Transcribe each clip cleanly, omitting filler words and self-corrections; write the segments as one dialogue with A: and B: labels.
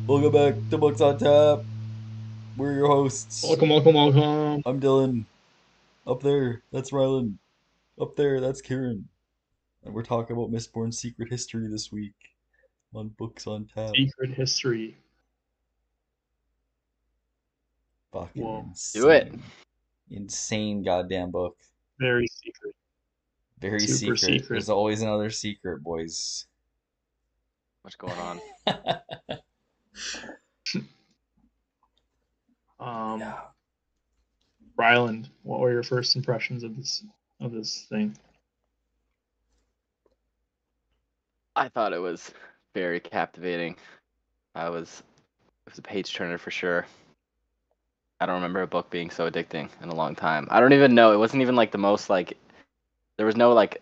A: Welcome back to Books on Tap. We're your hosts.
B: Welcome, welcome, welcome.
A: I'm Dylan. Up there, that's Rylan. Up there, that's Kieran. And we're talking about Mistborn Secret History this week on Books on Tap.
B: Secret History.
A: Fucking
B: Whoa,
C: Do it.
A: insane. Insane goddamn book.
B: very secret,
A: Very
B: super
A: secret.
B: secret.
A: There's always another secret, boys.
C: What's going on?
A: Yeah.
B: Ryland, what were your first impressions of this thing?
C: I thought it was very captivating. It was a page turner for sure. I don't remember a book being so addicting in a long time. I don't even know. It wasn't even like the most like there was no like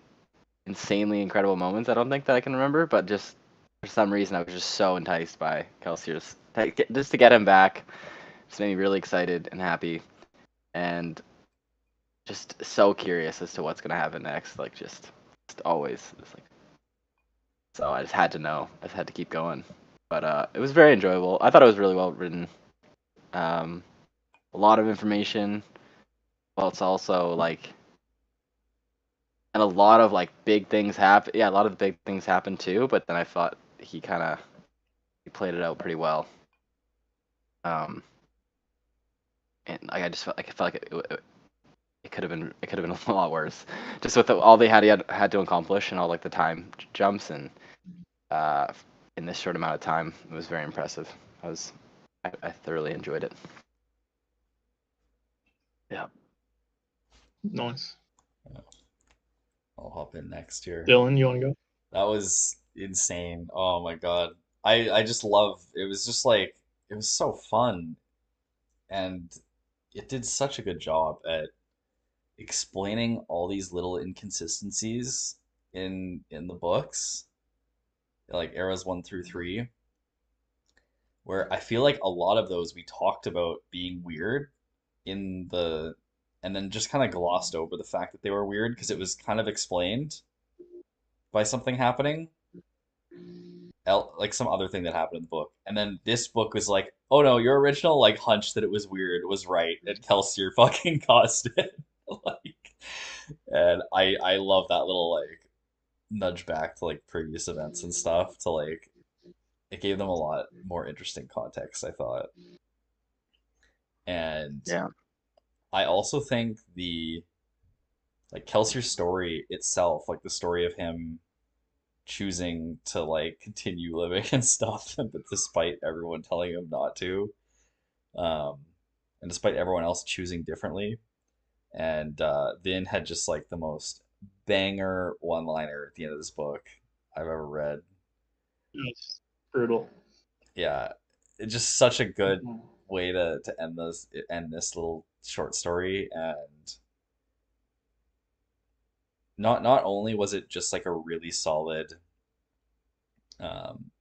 C: insanely incredible moments. I don't think that I can remember, but just for some reason I was just so enticed by Kelsier's just to get him back. Just made me really excited and happy, and just so curious as to what's gonna happen next. Like just always, it's like so I just had to know. I just had to keep going. But it was very enjoyable. I thought it was really well written. A lot of information, but it's also like, and a lot of like big things happen. Yeah, a lot of the big things happen too. But then I thought he played it out pretty well. And like, I just felt like it could have been a lot worse, just with all had to accomplish and all like the time jumps and uh, in this short amount of time. It was very impressive. I thoroughly enjoyed it. Yeah.
B: Nice.
A: I'll hop in next here.
B: Dylan, you want to go?
A: That was insane. Oh my God. I just love it was just like it was so fun and it did such a good job at explaining all these little inconsistencies in the books, like eras 1 through 3, where I feel like a lot of those we talked about being weird in the and then just kind of glossed over the fact that they were weird because it was kind of explained by something happening like some other thing that happened in the book. And then this book was like, oh no, your original like hunch that it was weird was right, and Kelsier fucking caused it. Like, and I love that little like nudge back to like previous events and stuff to like it gave them a lot more interesting context, I thought. And
C: Yeah.
A: I also think the like Kelsier's story itself, like the story of him choosing to like continue living and stuff, but despite everyone telling him not to, um, and despite everyone else choosing differently. And Vin had just like the most banger one-liner at the end of this book I've ever read.
B: Yes. Brutal.
A: Yeah, it's just such a good
B: Mhm.
A: way to end this little short story. And not only was it just like a really solid um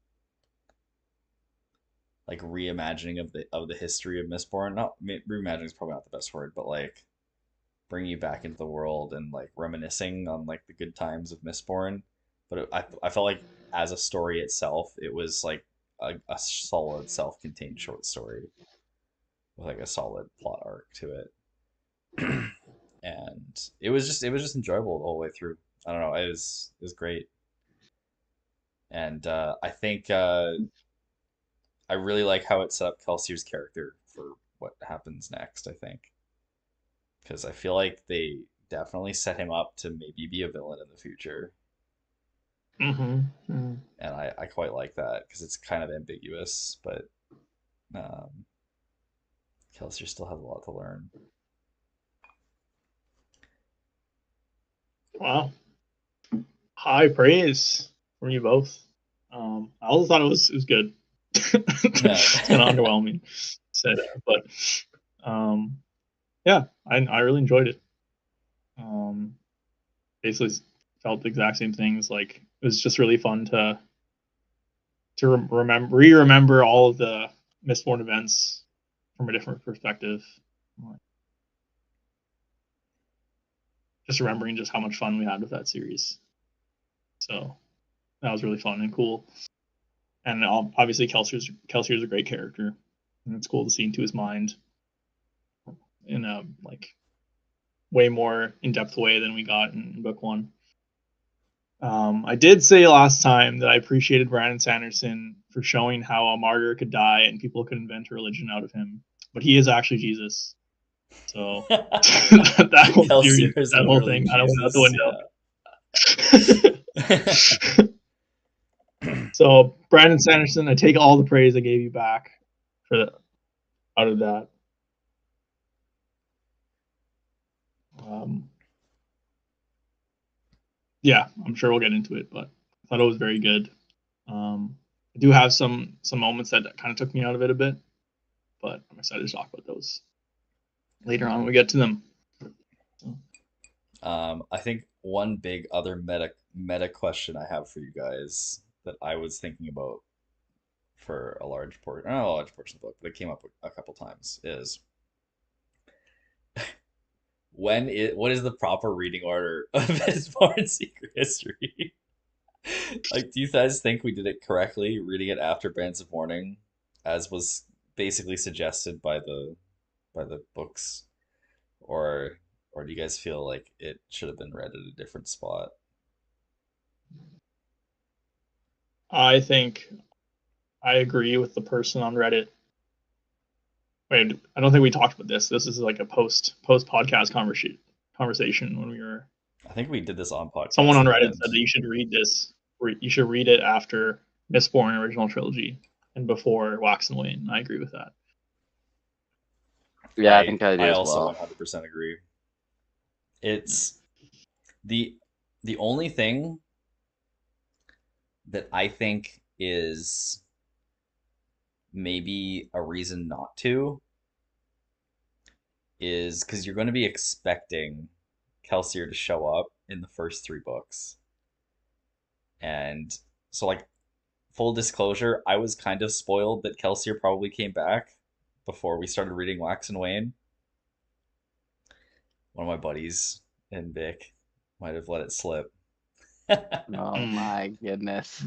A: like reimagining of the history of Mistborn. Not reimagining is probably not the best word, but like bringing you back into the world and like reminiscing on like the good times of Mistborn. But I felt like as a story itself, it was like a solid self-contained short story with like a solid plot arc to it. And it was just enjoyable the whole way through. I don't know, it was great. And I think I really like how it set up Kelsier's character for what happens next, I think. Because I feel like they definitely set him up to maybe be a villain in the future.
B: Mm-hmm.
A: And I quite like that because it's kind of ambiguous, but um, Kelsier still has a lot to learn.
B: Wow. High praise from you both. I also thought it was good.
A: Yeah.
B: It's kind of underwhelming, said, but um, yeah, I really enjoyed it. Um, Basically felt the exact same things. Like it was just really fun to remember all of the Mistborn events from a different perspective. Just remembering just how much fun we had with that series. So that was really fun and cool. And obviously Kelsier's a great character, and it's cool to see into his mind in a like way more in-depth way than we got in book one. I did say last time that I appreciated Brandon Sanderson for showing how a martyr could die and people could invent a religion out of him, but he is actually Jesus. So that whole theory,
A: Kelsier is
B: that whole
A: literally
B: thing, I don't went out the
A: Jesus.
B: window. So Brandon Sanderson, I take all the praise I gave you back for the, out of that. Yeah, I'm sure we'll get into it, but I thought it was very good. I do have some moments that kind of took me out of it a bit, but I'm excited to talk about those later on when we get to them.
A: I think one big other meta question I have for you guys that I was thinking about for a large portion, not a large portion of the book, but it came up a couple times, is what is the proper reading order of Mistborn Secret History? Like, do you guys think we did it correctly, reading it after Bands of Mourning, as was basically suggested by the books, or do you guys feel like it should have been read at a different spot?
B: I think I agree with the person on Reddit. Wait, I don't think we talked about this. This is like a post podcast conversation when we were.
A: I think we did this on podcast.
B: Someone on Reddit said that you should read this. You should read it after Mistborn original trilogy and before Wax and Wane. I agree with that.
C: Yeah, I think I do
A: I
C: as
A: also
C: well.
A: 100% agree. It's the only thing that I think is maybe a reason not to is because you're going to be expecting Kelsier to show up in the first three books. And so, like, full disclosure, I was kind of spoiled that Kelsier probably came back before we started reading Wax and Wane. One of my buddies in Vic might have let it slip.
C: Oh my goodness.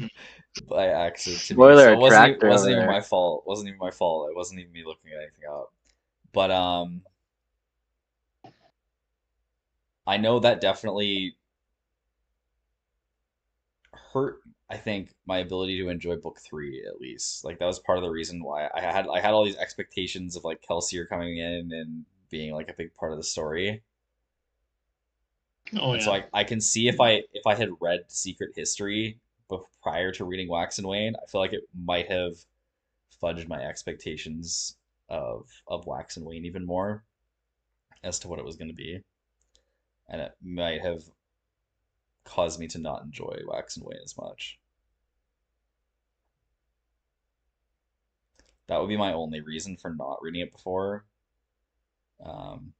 A: By accident to me.
C: Spoiler
A: So it
C: attractor
A: wasn't
C: over
A: even
C: there.
A: my fault. It wasn't even my fault. It wasn't even me looking at anything up. But I know that definitely hurt, I think, my ability to enjoy book three at least. Like that was part of the reason why I had all these expectations of like Kelsier coming in and being like a big part of the story.
B: Oh
A: And so
B: yeah.
A: I can see if I had read Secret History prior to reading Wax and Wane, I feel like it might have fudged my expectations of Wax and Wane even more as to what it was going to be, and it might have caused me to not enjoy Wax and Wane as much. That would be my only reason for not reading it before. Um,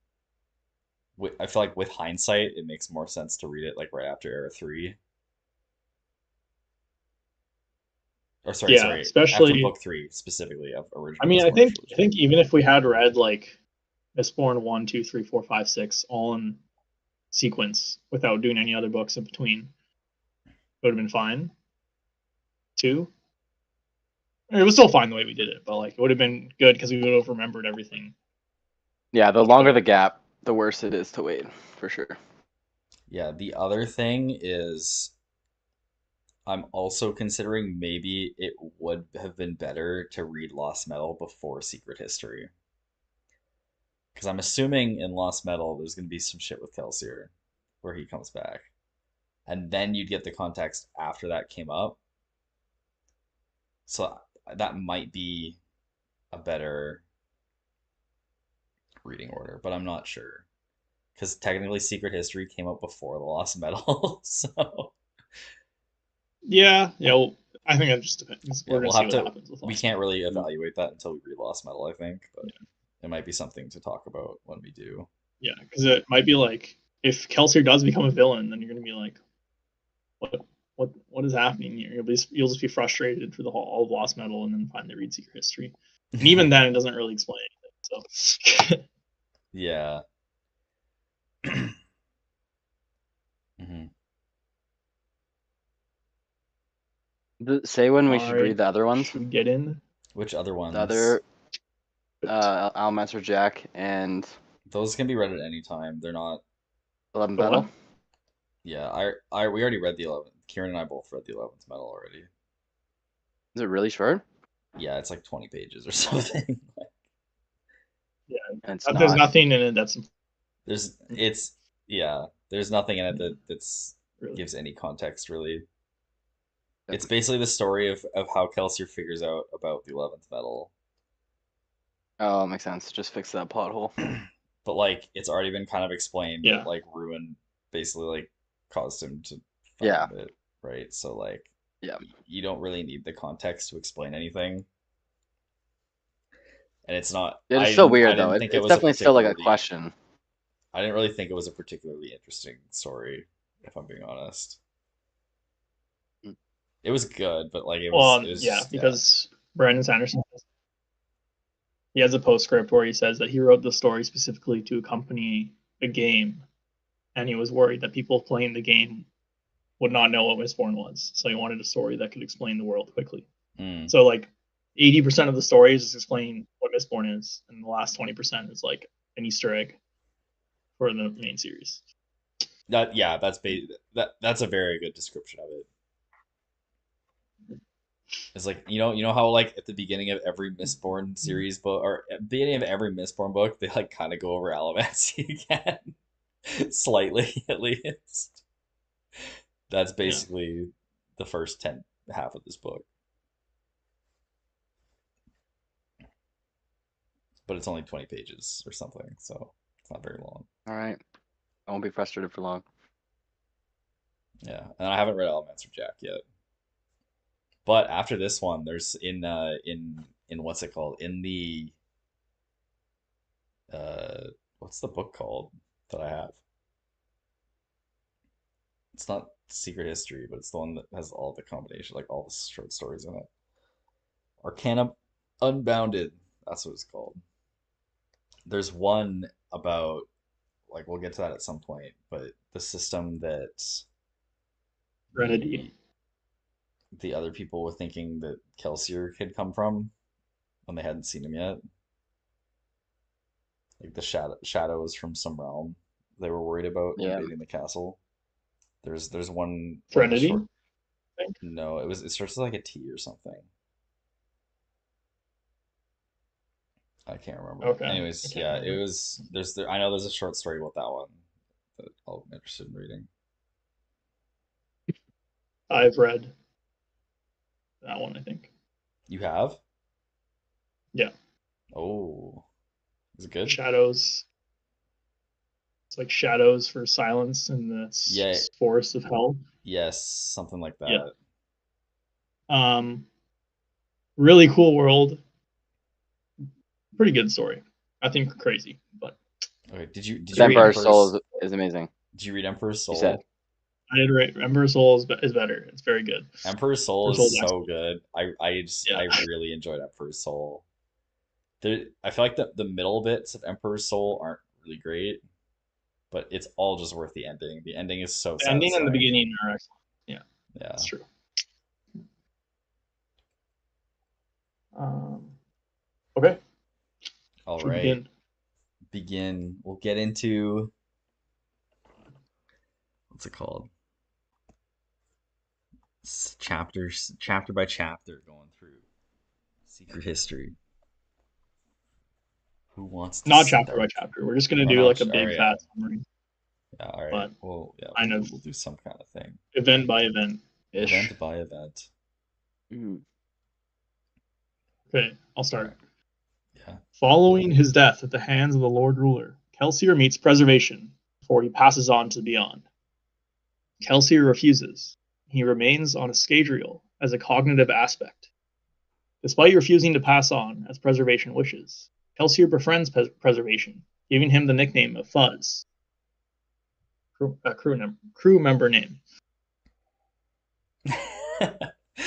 A: I feel like with hindsight, it makes more sense to read it like right after Era 3. Or
B: Yeah,
A: sorry, after
B: especially.
A: book 3 specifically of original.
B: I mean, I
A: Mistborn
B: think even if we had read like Mistborn 1, 2, 3, 4, 5, 6 all in sequence without doing any other books in between, it would have been fine. 2. It was still fine the way we did it, but like it would have been good because we would have remembered everything.
C: Yeah, the longer the gap, the worse it is to wait, for sure.
A: Yeah, the other thing is I'm also considering maybe it would have been better to read Lost Metal before Secret History. Because I'm assuming in Lost Metal there's going to be some shit with Kelsier where he comes back. And then you'd get the context after that came up. So that might be a better reading order, but I'm not sure. Because technically Secret History came up before the Lost Metal, so
B: Yeah. Well, I think it just depends.
A: yeah,
B: We're gonna
A: we'll
B: see
A: have
B: what
A: to.
B: happens with
A: We
B: Lost
A: can't
B: Metal.
A: really evaluate that until we read Lost Metal, I think, but
B: Yeah.
A: it might be something to talk about when we do.
B: Yeah, because it might be like if Kelsier does become a villain, then you're gonna be like, what is happening here? You'll just be frustrated for all of Lost Metal, and then finally read Secret History. And even then, it doesn't really explain anything. So
A: Yeah. hmm.
C: Say when we
B: All
C: should read
B: right,
C: the other ones.
B: should we get in?
A: Which other
C: The
A: ones?
C: other, Almaster Jack and
A: Those can be read at any time. They're not.
C: 11th
B: The
C: Metal.
B: what?
A: Yeah, we already read the 11th. Kieran and I both read the 11th Metal already.
C: Is it really short?
A: Yeah, it's like 20 pages or something.
B: Yeah,
C: And it's
B: there's
C: not.
B: nothing in it that's
A: Yeah, there's nothing in it that's
B: really.
A: gives any context really. It's basically the story of how Kelsier figures out about the 11th Metal.
C: Oh, makes sense. Just fix that plot hole.
A: But like it's already been kind of explained
B: Yeah.
A: that like Ruin basically like caused him to
C: Yeah.
A: find it, right? So like
C: Yeah.
A: you don't really need the context to explain anything. And it's not
C: It's so
A: I
C: weird though.
A: didn't think it
C: It's
A: was a
C: definitely still like a
A: particularly
C: question.
A: I didn't really think it was a particularly interesting story, if I'm being honest.
C: Mm.
A: It was good, but like it was
B: yeah,
A: just
B: because Brandon Sanderson, he has a postscript where he says that he wrote the story specifically to accompany the game, and he was worried that people playing the game would not know what Mistborn was, so he wanted a story that could explain the world quickly.
A: Mm.
B: So like 80% of the story is explaining what Mistborn is, and the last 20% is like an Easter egg for the main series.
A: That's a very good description of it. It's like you know how like at the beginning of every Mistborn series book or at the beginning of every Mistborn book they like kind of go over Alamancey again, slightly at least. That's basically the first 10 half of this book, but it's only 20 pages or something, so it's not very long.
C: All right. I won't be frustrated for long.
A: Yeah, and I haven't read Alamancey Jack yet. But after this one, there's in what's it called? In the what's the book called that I have? It's not Secret History, but it's the one that has all the combination, like all the short stories in it. Arcana Unbounded, that's what it's called. There's one about like we'll get to that at some point, but the system that
B: Serenity.
A: the other people were thinking that Kelsier had come from when they hadn't seen him yet. Like the shadows from some realm they were worried about
C: Yeah.
A: invading the castle. There's one
B: Serenity.
A: short... No, it starts with like a T or something. I can't remember.
B: Okay.
A: Anyways, yeah,
B: remember.
A: it was I know there's a short story about that one that I'm interested in reading.
B: I've read that one, I think.
A: You have?
B: Yeah.
A: Oh. Is it good?
B: Shadows. It's like shadows for silence in the forest of hell.
A: Yes, something like that.
B: Yeah. Really cool world. Pretty good story. I think crazy, but
A: Okay, did you read
C: Emperor's Soul is amazing.
A: Did you read Emperor's Soul?
C: You said.
B: I did read Emperor's Soul is better. It's very good.
A: Emperor's Soul is so good. I really enjoyed Emperor's Soul. I feel like the middle bits of Emperor's Soul aren't really great, but it's all just worth the ending. The ending is so
B: The ending and the
A: satisfying.
B: beginning are excellent. Yeah,
A: Yeah.
B: that's true. Okay.
A: All
B: Should we
A: right. Begin. We'll get into what's it called? Chapter by chapter, going through Secret History. Who wants to
B: Not
A: start?
B: chapter by chapter. We're just gonna do like a big fat summary.
A: Yeah, all right.
B: But
A: well, yeah,
B: kind of
A: we'll do some kind of thing.
B: Event by event.
A: Event by event.
B: Okay, I'll start.
A: Right. Yeah.
B: Following his death at the hands of the Lord Ruler, Kelsier meets Preservation before he passes on to the Beyond. Kelsier refuses. He remains on a Scadrial as a cognitive aspect. Despite refusing to pass on, as Preservation wishes, Kelsier befriends Preservation, giving him the nickname of Fuzz. Crew member name.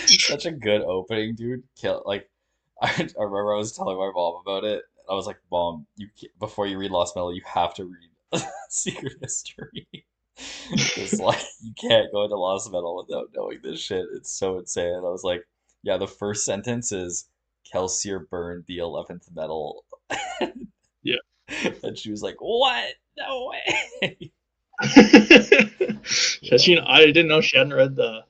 A: Such a good opening, dude. I remember I was telling my mom about it. I was like, "Mom, before you read Lost Metal, you have to read Secret History." Because like you can't go into Lost Metal without knowing this shit. It's so insane. I was like, yeah, the first sentence is Kelsier burned the 11th metal.
B: Yeah.
A: And she was like, what? No way.
B: Has she?
A: Yeah.
B: I didn't know she hadn't read the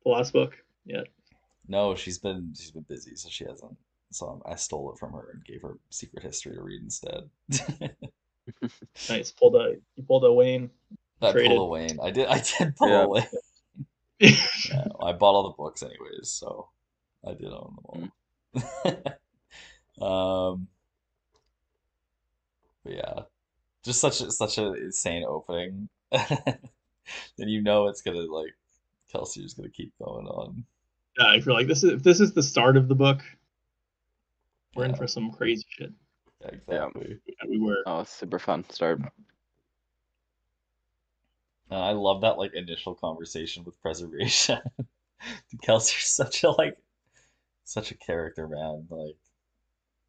B: last book yet.
A: No, she's been busy, so she hasn't. So I stole it from her and gave her Secret History to read instead.
B: Nice. You pulled a Wayne.
A: I pulled a
B: Traded.
A: Wayne. I did
C: Yeah.
A: pull a Wayne. Yeah, I bought all the books anyways, so I did own
C: Mm.
A: them all. But yeah, just such a insane opening. Then you know it's gonna like Kelsey's gonna keep going on.
B: Yeah, I feel like if this is the start of the book, we're in
A: Yeah,
B: for some crazy shit.
A: yeah,
C: Yeah.
A: exactly.
B: Yeah, we were.
C: Oh, super fun start.
A: And I love that like initial conversation with preservation. Kelsey's such a character, man. Like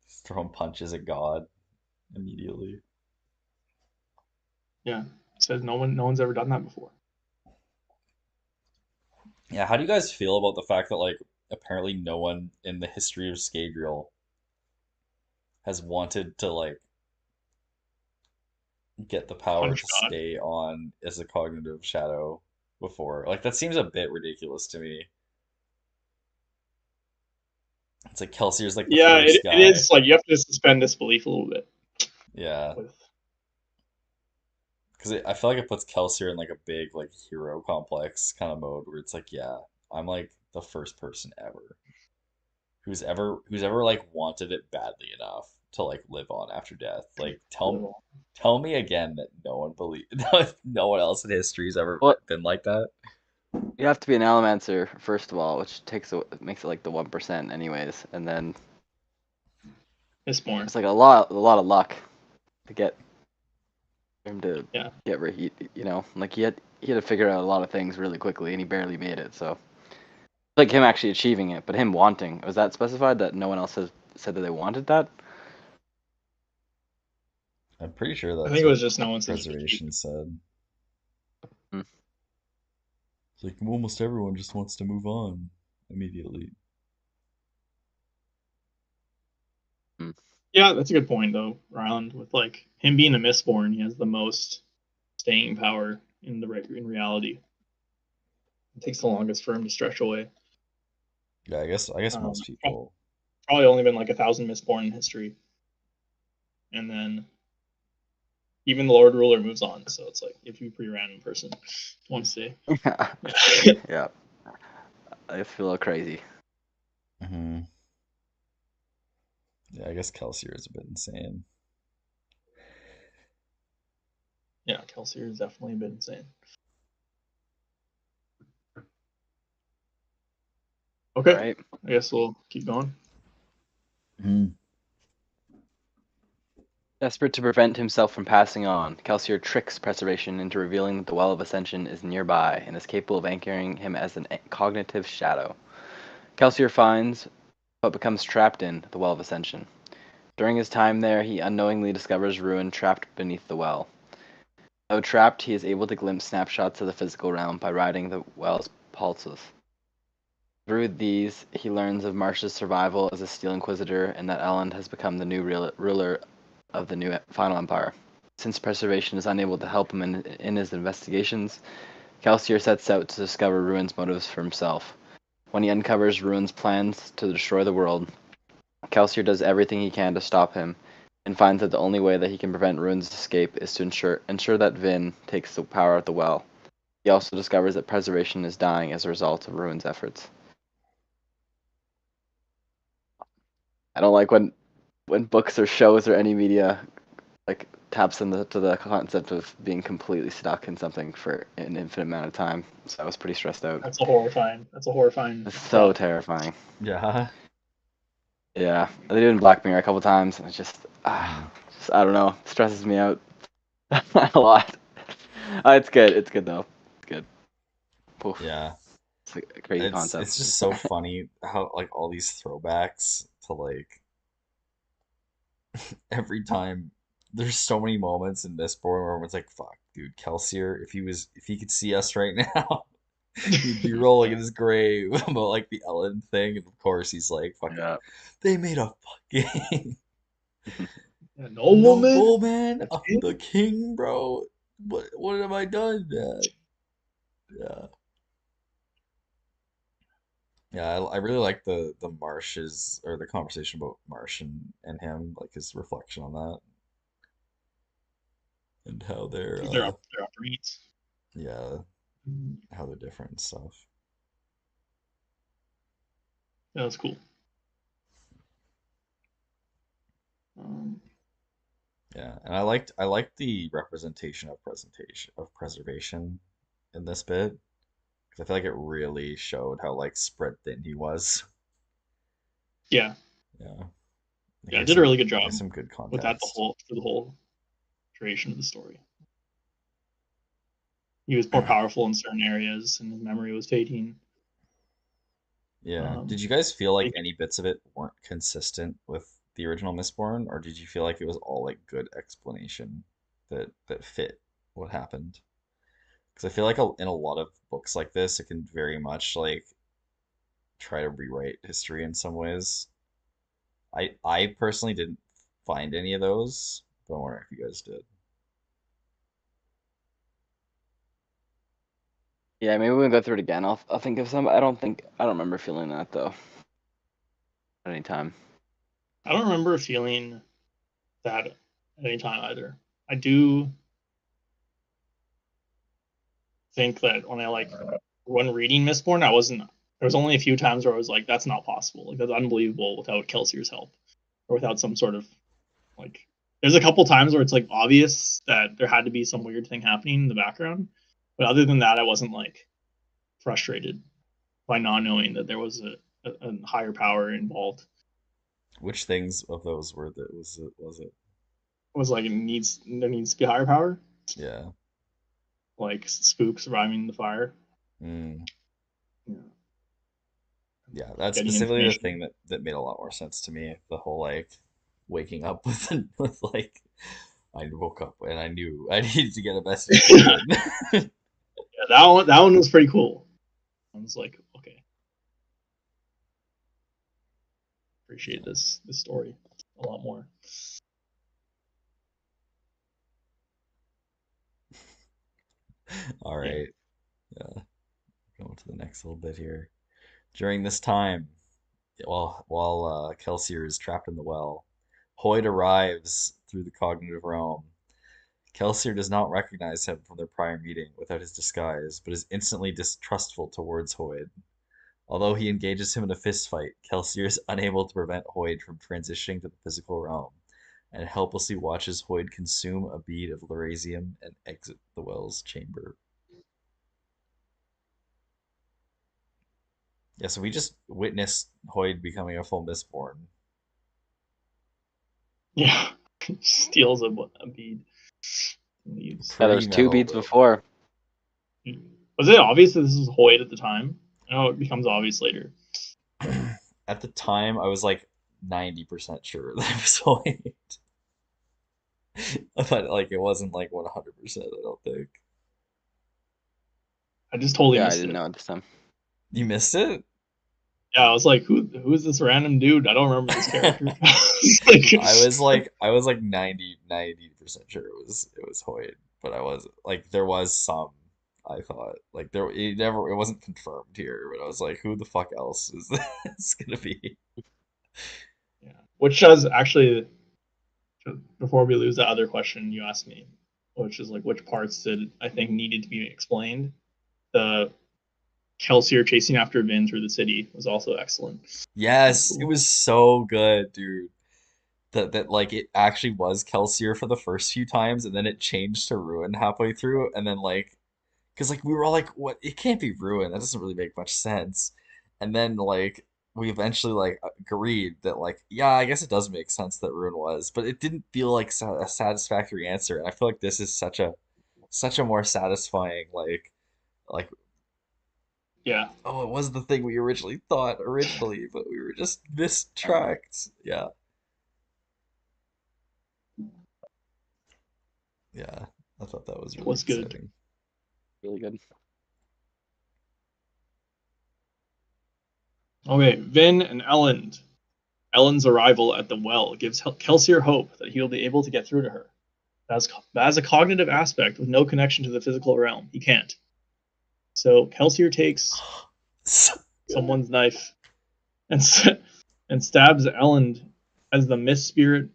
A: just throwing punches at God immediately.
B: Yeah, says no one's ever done that before.
A: Yeah, how do you guys feel about the fact that like apparently no one in the history of Scadrial has wanted to like get the power
B: Punch
A: to
B: God.
A: stay on as a cognitive shadow before? Like that seems a bit ridiculous to me. It's like Kelsier's like the
B: Yeah,
A: first
B: it
A: guy.
B: is like you have to suspend disbelief a little bit.
A: Yeah,
B: With
A: because I feel like it puts Kelsier in like a big like hero complex kind of mode where it's like, yeah, I'm like the first person ever who's ever like wanted it badly enough to like live on after death. Like
B: little.
A: tell me again that no one believe no one else in history's ever
C: Well,
A: been like that.
C: you have to be an Allomancer first of all, which makes it like the 1% anyways, and then
B: Mistborn.
C: it's like a lot of luck to get him to
B: Yeah.
C: get where like he had to figure out a lot of things really quickly, and he barely made it. So like him actually achieving it, but him wanting, was that specified that no one else has said that they wanted that?
A: I'm pretty sure
B: I
A: that's
B: think it
A: what
B: was just no one said he
A: preservation
B: achieved.
A: said.
C: Hmm.
A: It's like almost everyone just wants to move on immediately.
C: Hmm.
B: Yeah, that's a good point though. Ryland, with like him being a Mistborn, he has the most staying power in reality. It takes the longest for him to stretch away.
A: Yeah, I guess most people.
B: Probably only been like 1,000 Mistborn in history, and then even the Lord Ruler moves on. So it's like if you pretty random person want to stay. Yeah.
C: Yeah, I feel a little crazy.
A: Hmm. Yeah, I guess Kelsier is a bit insane.
B: Yeah, Kelsier has definitely been insane.
C: All
B: Okay,
C: right.
B: I guess we'll keep going.
A: Hmm.
C: Desperate to prevent himself from passing on, Kelsier tricks Preservation into revealing that the Well of Ascension is nearby and is capable of anchoring him as a cognitive shadow. Kelsier finds, but becomes trapped in, the Well of Ascension. During his time there, he unknowingly discovers Ruin trapped beneath the well. Though trapped, he is able to glimpse snapshots of the physical realm by riding the well's pulses. Through these, he learns of Marsh's survival as a Steel Inquisitor and that Elend has become the new ruler of the new Final Empire. Since Preservation is unable to help him in his investigations, Kelsier sets out to discover Ruin's motives for himself. When he uncovers Ruin's plans to destroy the world, Kelsier does everything he can to stop him, and finds that the only way that he can prevent Ruin's escape is to ensure that Vin takes the power at the well. He also discovers that Preservation is dying as a result of Ruin's efforts. I don't like when books or shows or any media like taps into the concept of being completely stuck in something for an infinite amount of time. So I was pretty stressed out.
B: That's a horrifying. That's a horrifying
C: It's so
B: thought.
C: terrifying.
A: Yeah.
C: Yeah, they did it in Black Mirror a couple times, and it's
A: Mhm.
C: just I don't know, stresses me out a lot. It's good. It's good though. It's good. Poof.
A: Yeah.
C: It's a crazy concept.
A: It's just so funny how like all these throwbacks to like every time there's so many moments in Mistborn where it's like, fuck, dude, Kelsier, if he could see us right now, he'd be rolling in his grave about like the Ellen thing, and of course he's like, fucking,
C: Yeah.
A: they made a fucking
B: Yeah, no woman.
A: noble man.
B: The
A: I'm
B: king?
A: the king, bro. What have I done, man? Yeah. Yeah, I really like the Marshes or the conversation about Marsh and him, like his reflection on that and how they're
B: They're up reads.
A: yeah, how they're different and stuff.
B: Yeah, that's cool. Um,
A: Yeah, and I liked the representation of preservation in this bit because I feel like it really showed how like spread thin he was.
B: yeah,
A: Yeah,
B: yeah, did a really good
A: he
B: job
A: has some good
B: with that
A: context.
B: for the whole duration of the story. He was more powerful in certain areas, and his memory was fading.
A: Yeah. Did
B: Um,
A: you guys feel like
B: like,
A: any bits of it weren't consistent with the original Mistborn, or did you feel like it was all like good explanation that fit what happened? Because I feel like in a lot of books like this, it can very much like try to rewrite history in some ways. I personally didn't find any of those, but I wonder if you guys did.
C: Yeah, maybe we'll go through it again. I'll think of some. I don't remember feeling that though at any time.
B: I don't remember feeling that at any time either. I do think that when reading Mistborn, I wasn't. There was only a few times where I was like, "That's not possible. Like that's unbelievable without Kelsier's help or without some sort of like." There's a couple times where it's like obvious that there had to be some weird thing happening in the background, but other than that, I wasn't like frustrated by not knowing that there was a higher power involved.
A: Which things of those were that was it?
B: It was like there needs to be higher power,
A: Yeah.
B: like Spook surviving the fire.
A: Mm.
B: Yeah.
A: Yeah, that's
B: Getting
A: specifically the
B: information.
A: thing that made a lot more sense to me. The whole like waking up with with like I woke up and I knew I needed to get a message to
B: Yeah,
A: Ruin.
B: that one was pretty cool. I was like, okay, appreciate this story a lot more.
A: All
B: Yeah.
A: right, yeah, going to the next little bit here. During this time, while Kelsier is trapped in the well, Hoyd arrives through the cognitive realm. Kelsier does not recognize him from their prior meeting without his disguise, but is instantly distrustful towards Hoyd. Although he engages him in a fistfight, Kelsier is unable to prevent Hoyd from transitioning to the physical realm, and helplessly watches Hoyd consume a bead of Lerasium and exit the well's chamber. Yeah, so we just witnessed Hoyd becoming a full Mistborn.
B: Yeah. Steals a bead and leaves.
C: Yeah, there
A: Pretty
C: was two
A: metal,
C: beats
A: dude.
C: before.
B: Was it obvious that this was Hoyd at the time? I know it becomes obvious later.
A: At the time, I was like 90% sure that it was Hoyd. But like it wasn't like 100%, I don't think.
B: I just totally
C: Yeah, I
B: missed
C: didn't
B: it.
C: know at this time.
A: You missed it?
B: Yeah, I was like, who is this random dude? I don't remember this character. Like,
A: I was like 90% sure it was Hoyt, but I was like there was some I thought like it wasn't confirmed here, but I was like who the fuck else is this gonna be?
B: yeah. Which does actually, before we lose that other question you asked me, which is like which parts did I think needed to be explained. The Kelsier chasing after Vin through the city was also excellent. That was
A: Yes, it
B: cool.
A: was so good, dude. That like it actually was Kelsier for the first few times and then it changed to Ruin halfway through and then like because like we were all like, what? It can't be Ruin. That doesn't really make much sense. And then like we eventually like agreed that like yeah, I guess it does make sense that Ruin was, but it didn't feel like a satisfactory answer. And I feel like this is such a more satisfying like
B: Yeah.
A: oh, it was the thing we originally thought originally, but we were just mistracked. Yeah, yeah. I thought that was
B: It
A: really
B: was good.
A: exciting.
C: Really good.
B: Okay, Vin and Elend. Elend's arrival at the well gives Kelsier hope that he will be able to get through to her. As a cognitive aspect with no connection to the physical realm, he can't. So Kelsier takes
A: So good.
B: someone's knife and and stabs Elend as the mist spirit,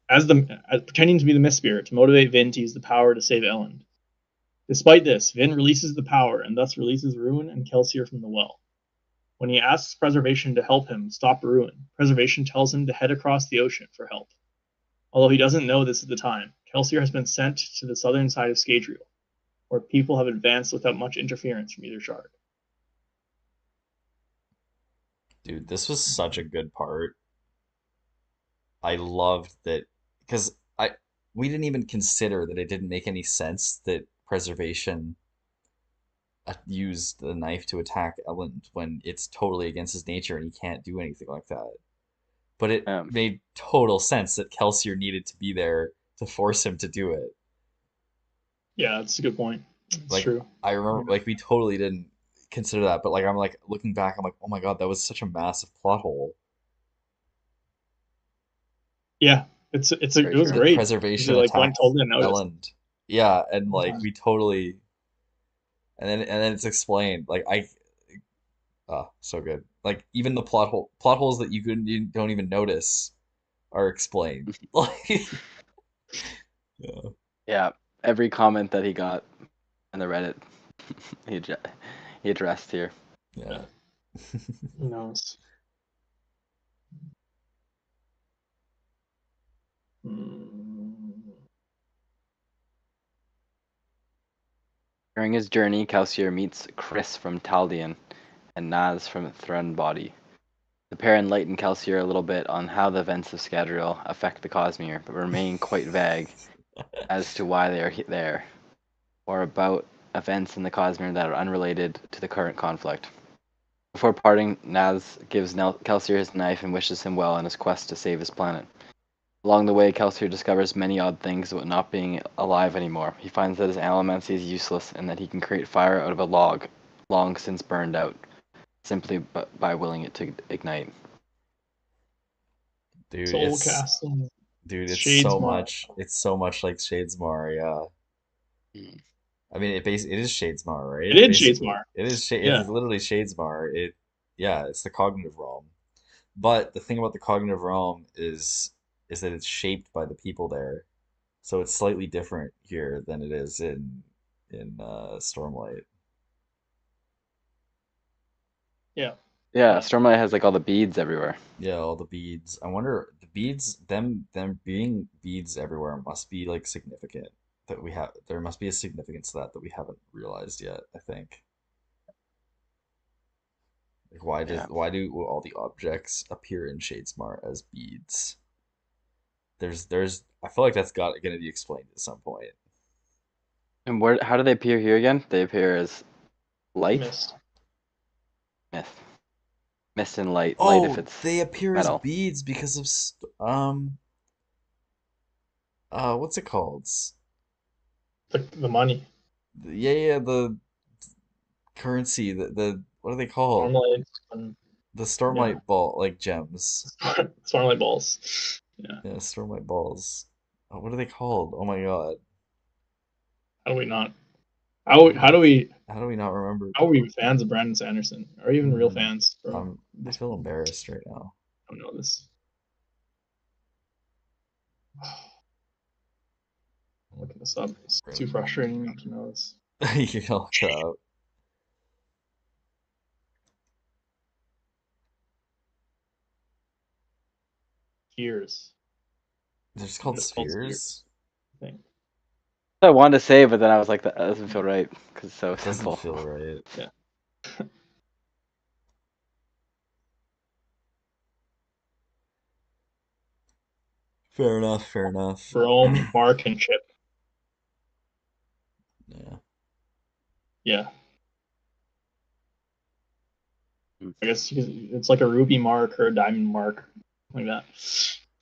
B: pretending to be the mist spirit to motivate Vin to use the power to save Elend. Despite this, Vin releases the power and thus releases Ruin and Kelsier from the well. When he asks Preservation to help him stop Ruin, Preservation tells him to head across the ocean for help. Although he doesn't know this at the time, Kelsier has been sent to the southern side of Scadrial, where people have advanced without much interference from either shard.
A: Dude, this was such a good part. I loved that because we didn't even consider that it didn't make any sense that Preservation used the knife to attack Elend when it's totally against his nature and he can't do anything like that. But it
C: Um,
A: made total sense that Kelsier needed to be there to force him to do it.
B: Yeah, that's a good point. It's
A: Like
B: true.
A: I remember, like we totally didn't consider that, but like I'm like looking back, I'm like, oh my God, that was such a massive plot hole.
B: Yeah,
C: very
B: it was
C: true.
A: That
B: great because
A: Preservation
B: it like went
A: attacked
B: totally unnoticed.
A: Elend. Yeah, and like
B: Mhm.
A: we totally, and then it's explained. Like so good. Like even the plot holes that you don't even notice are explained. Like yeah,
C: Yeah, every comment that he got in the Reddit, he he addressed here.
A: yeah.
B: Who knows? Mm.
C: During his journey, Kelsier meets Chris from Taldian and Naz from Threnbody. The pair enlighten Kelsier a little bit on how the events of Scadrial affect the Cosmere, but remain quite vague as to why they are there, or about events in the Cosmere that are unrelated to the current conflict. Before parting, Naz gives Kelsier his knife and wishes him well in his quest to save his planet. Along the way, Kelsier discovers many odd things about not being alive anymore. He finds that his allomancy is useless and that he can create fire out of a log, long since burned out, simply by willing it to ignite.
A: Dude,
B: Soul Castle, Shadesmar.
A: it's so much like Shadesmar, yeah.
C: Mm.
A: I mean, it is Shadesmar,
B: It
A: right?
B: is
A: Basically,
B: Shadesmar.
A: it
B: Yeah,
A: is literally Shadesmar. Yeah, it's the cognitive realm. But the thing about the cognitive realm is that it's shaped by the people there, so it's slightly different here than it is in Stormlight.
B: yeah,
C: Yeah,
B: yeah.
C: Stormlight has like all the beads everywhere.
A: Yeah, all the beads. I wonder the beads, them being beads everywhere must be like significant that we have. There must be a significance to that that we haven't realized yet, I think. Like
C: Yeah.
A: why do all the objects appear in Shadesmar as beads? There's I feel like that's gonna be explained at some point.
C: And how do they appear here again? They appear as light?
B: Mist.
C: Myth. Mist and light. Light if
A: Oh,
C: it's
A: they appear as
C: metal.
A: beads because of what's it called?
B: The money.
A: Yeah, the currency, the what are they called?
B: Stormlight.
A: The
B: Yeah,
A: Stormlight ball like gems.
B: Stormlight balls. Yeah.
A: Yeah, Stormlight balls. Oh, what are they called? Oh my God.
B: How do we not?
A: How
B: How
A: do
B: how
A: we
B: do we
A: how do we not remember?
B: how are we fans of Brandon Sanderson? Are we even real
A: Hmm.
B: fans from
A: I
B: this
A: feel
B: point?
A: embarrassed right now.
B: I don't know this. I'm looking this up. It's too frustrating not to know this.
A: You can look it up.
B: Gears.
A: They're just
B: And
A: called
B: it's called Gears,
A: spheres.
B: I think.
C: I wanted to say, but then I was like, that doesn't feel right because it's so
A: It doesn't
C: simple.
A: feel right.
B: Yeah.
A: Fair enough, fair enough.
B: Rome, Mark, and Chip.
A: Yeah.
B: Yeah.
C: Mm.
B: I guess it's like a ruby mark or a diamond mark, like that.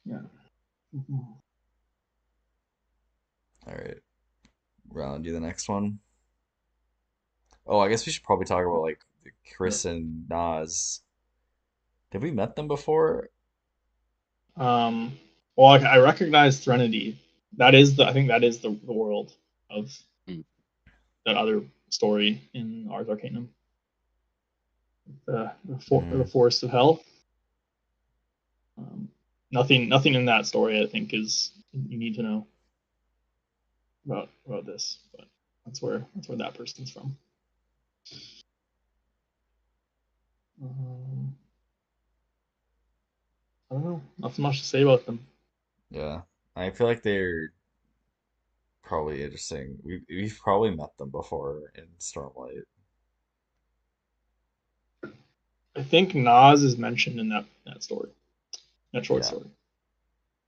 B: Yeah.
A: All right. Round you the next one. Oh, I guess we should probably talk about like
B: Yeah.
A: Chris and Nas. Have we met them before?
B: Um, well, I recognize Threnody. That is I think that is the world of
C: Mm.
B: that other story in Ars Arcanum, the
A: Hmm.
B: Forest of Hell. Um, nothing in that story I think is you need to know about this, but that's where that person's from. Um, I don't know, nothing much to say about them.
A: Yeah. I feel like they're probably interesting. We've probably met them before in Stormlight.
B: I think Nas is mentioned in that story, that short
A: Yeah,
B: story,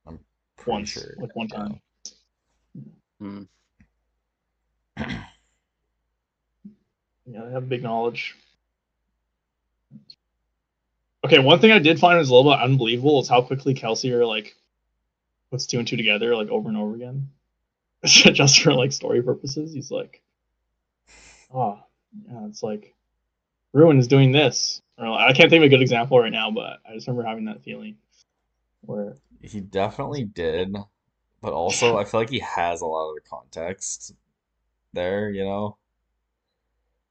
A: I'm pretty
B: once,
A: sure.
B: like one
A: Yeah.
B: time.
C: Mm.
B: Yeah, they have big knowledge. Okay, one thing I did find was a little bit unbelievable is how quickly Kelsier like puts two and two together like over and over again, just for like story purposes. He's like, oh, yeah, it's like Ruin is doing this. Or like, I can't think of a good example right now, but I just remember having that feeling where
A: He definitely did, but also I feel like he has a lot of the context there, you know?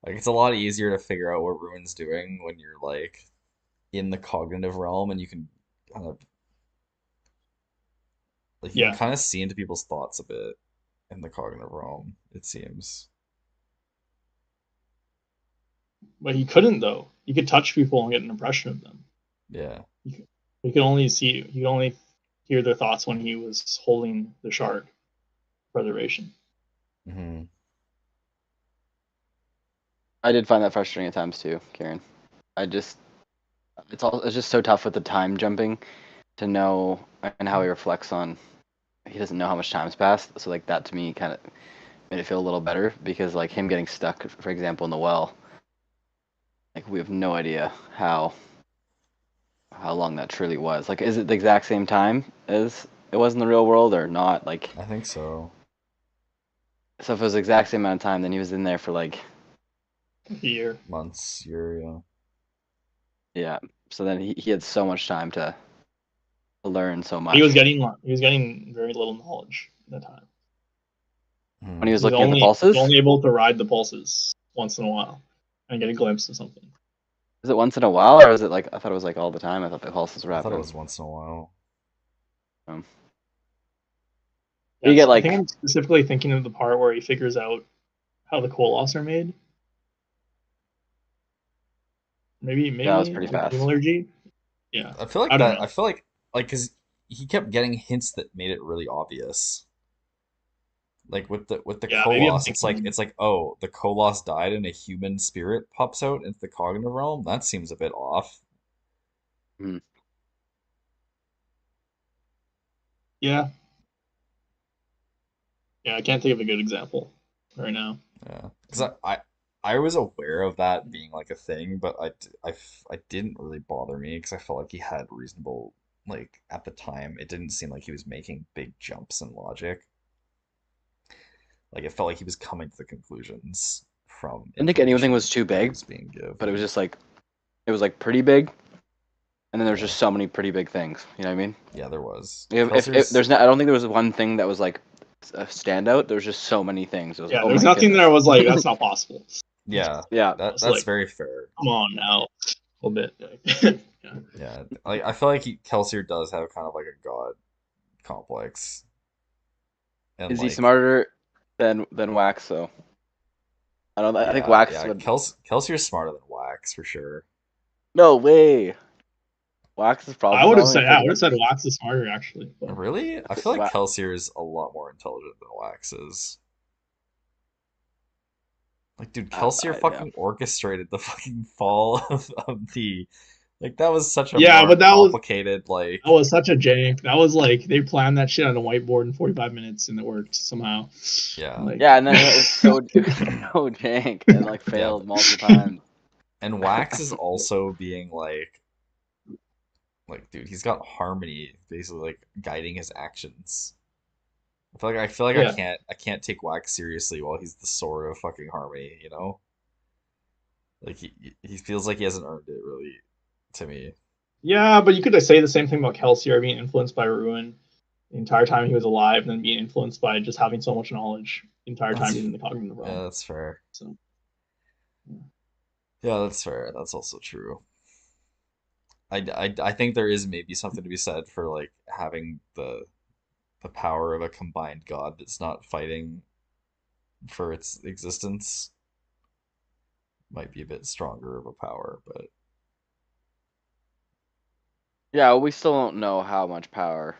A: Like it's a lot easier to figure out what Ruin's doing when you're like in the cognitive realm and you can kind of like you can
B: yeah,
A: kind of see into people's thoughts a bit in the cognitive realm, it seems.
B: but he couldn't though. You could touch people and get an impression of them.
A: Yeah.
B: You could only see, you could only hear their thoughts when he was holding the shard preservation.
A: Hmm.
C: I did find that frustrating at times too, Karen. I just it's just so tough with the time jumping to know and how he reflects on he doesn't know how much time's passed. So like that to me kind of made it feel a little better because like him getting stuck, for example, in the well, like we have no idea how long that truly was. Like, is it the exact same time as it was in the real world or not? Like,
A: I think so.
C: so if it was the exact same amount of time, then he was in there for like,
B: A year.
A: Months, year, yeah.
C: yeah. So then he had so much time to learn so
B: He was
C: much.
B: getting very little knowledge at the time.
C: When he
A: Hmm.
C: was looking at the
B: He was
C: pulses,
B: only able to ride the pulses once in a while and get a glimpse of something.
C: is it once in a while or is it like I thought it was like all the time? I thought the pulses were
A: I thought it
C: happening.
A: was once in a while.
C: Um, you get
B: Yes, I think
C: like
B: I'm specifically thinking of the part where he figures out how the koloss are made.
C: that was
B: Maybe
C: pretty
B: like
C: fast.
B: metallurgy. Yeah,
A: I feel like
B: I don't
A: that.
B: know.
A: I feel like because he kept getting hints that made it really obvious. Like with the
B: Yeah, maybe I'm
A: Koloss,
B: thinking.
A: it's like oh, the Koloss died and a human spirit pops out into the cognitive realm. That seems a bit off.
C: Mm.
B: Yeah, yeah, I can't think of a good example right now.
A: Yeah, because I was aware of that being like a thing, but I didn't really bother me because I felt like he had reasonable like at the time it didn't seem like he was making big jumps in logic. Like it felt like he was coming to the conclusions from
C: I didn't think anything
A: information
C: was too
A: that
C: big,
A: was being
C: but it was
A: given.
C: just like it was like pretty big, and then there's
A: Yeah,
C: just so many pretty big things. You know what I mean?
A: yeah, there was.
C: If
A: Kelsier's
C: there's not, I don't think there was one thing that was like a standout. There was just so many things. It was like,
B: Yeah,
C: oh
B: there's
C: my
B: nothing there. I
C: goodness.
B: was like, that's not possible.
A: yeah,
C: Yeah,
B: I
A: that
B: was
A: that's
B: like,
A: very fair.
B: come on now, a little bit. Yeah.
A: Yeah, like I feel like Kelsier does have kind of like a god complex, and
C: is he
A: like
C: smarter than Wax? So I don't. I think
A: yeah,
C: Wax
A: yeah,
C: would.
A: Kelsier's smarter than Wax for sure.
C: No way. Wax is
B: I
C: problem
B: would have
C: solving
B: said,
C: and
B: yeah, I would
C: figuring.
B: have said Wax is smarter actually, but
A: Really? I feel like
C: Wa-
A: Kelsier is a lot more intelligent than Wax is. Like, dude, Kelsier
C: yeah.
A: fucking orchestrated the fucking fall of the like that was such a
B: yeah,
A: more
B: but
A: complicated like
B: that was such a jank. That was like they planned that shit on a whiteboard in 45 minutes and it worked somehow.
A: yeah.
B: Like,
C: Yeah, and then it was so jank and like
A: Yeah,
C: failed multiple times.
A: and Wax is also being like dude, he's got harmony basically like guiding his actions. I feel like
B: Yeah,
A: I can't take Wax seriously while he's the sword of fucking harmony, you know? Like he feels like he hasn't earned it really to me.
B: yeah, but you could say the same thing about Kelsier being influenced by Ruin the entire time he was alive, and then being influenced by just having so much knowledge the entire time he's
A: That's
B: in the cognitive realm.
A: yeah, that's fair.
B: So yeah.
A: Yeah, that's fair. That's also true. I think there is maybe something to be said for like having the power of a combined god that's not fighting for its existence might be a bit stronger of a power, but
C: Yeah, we still don't know how much power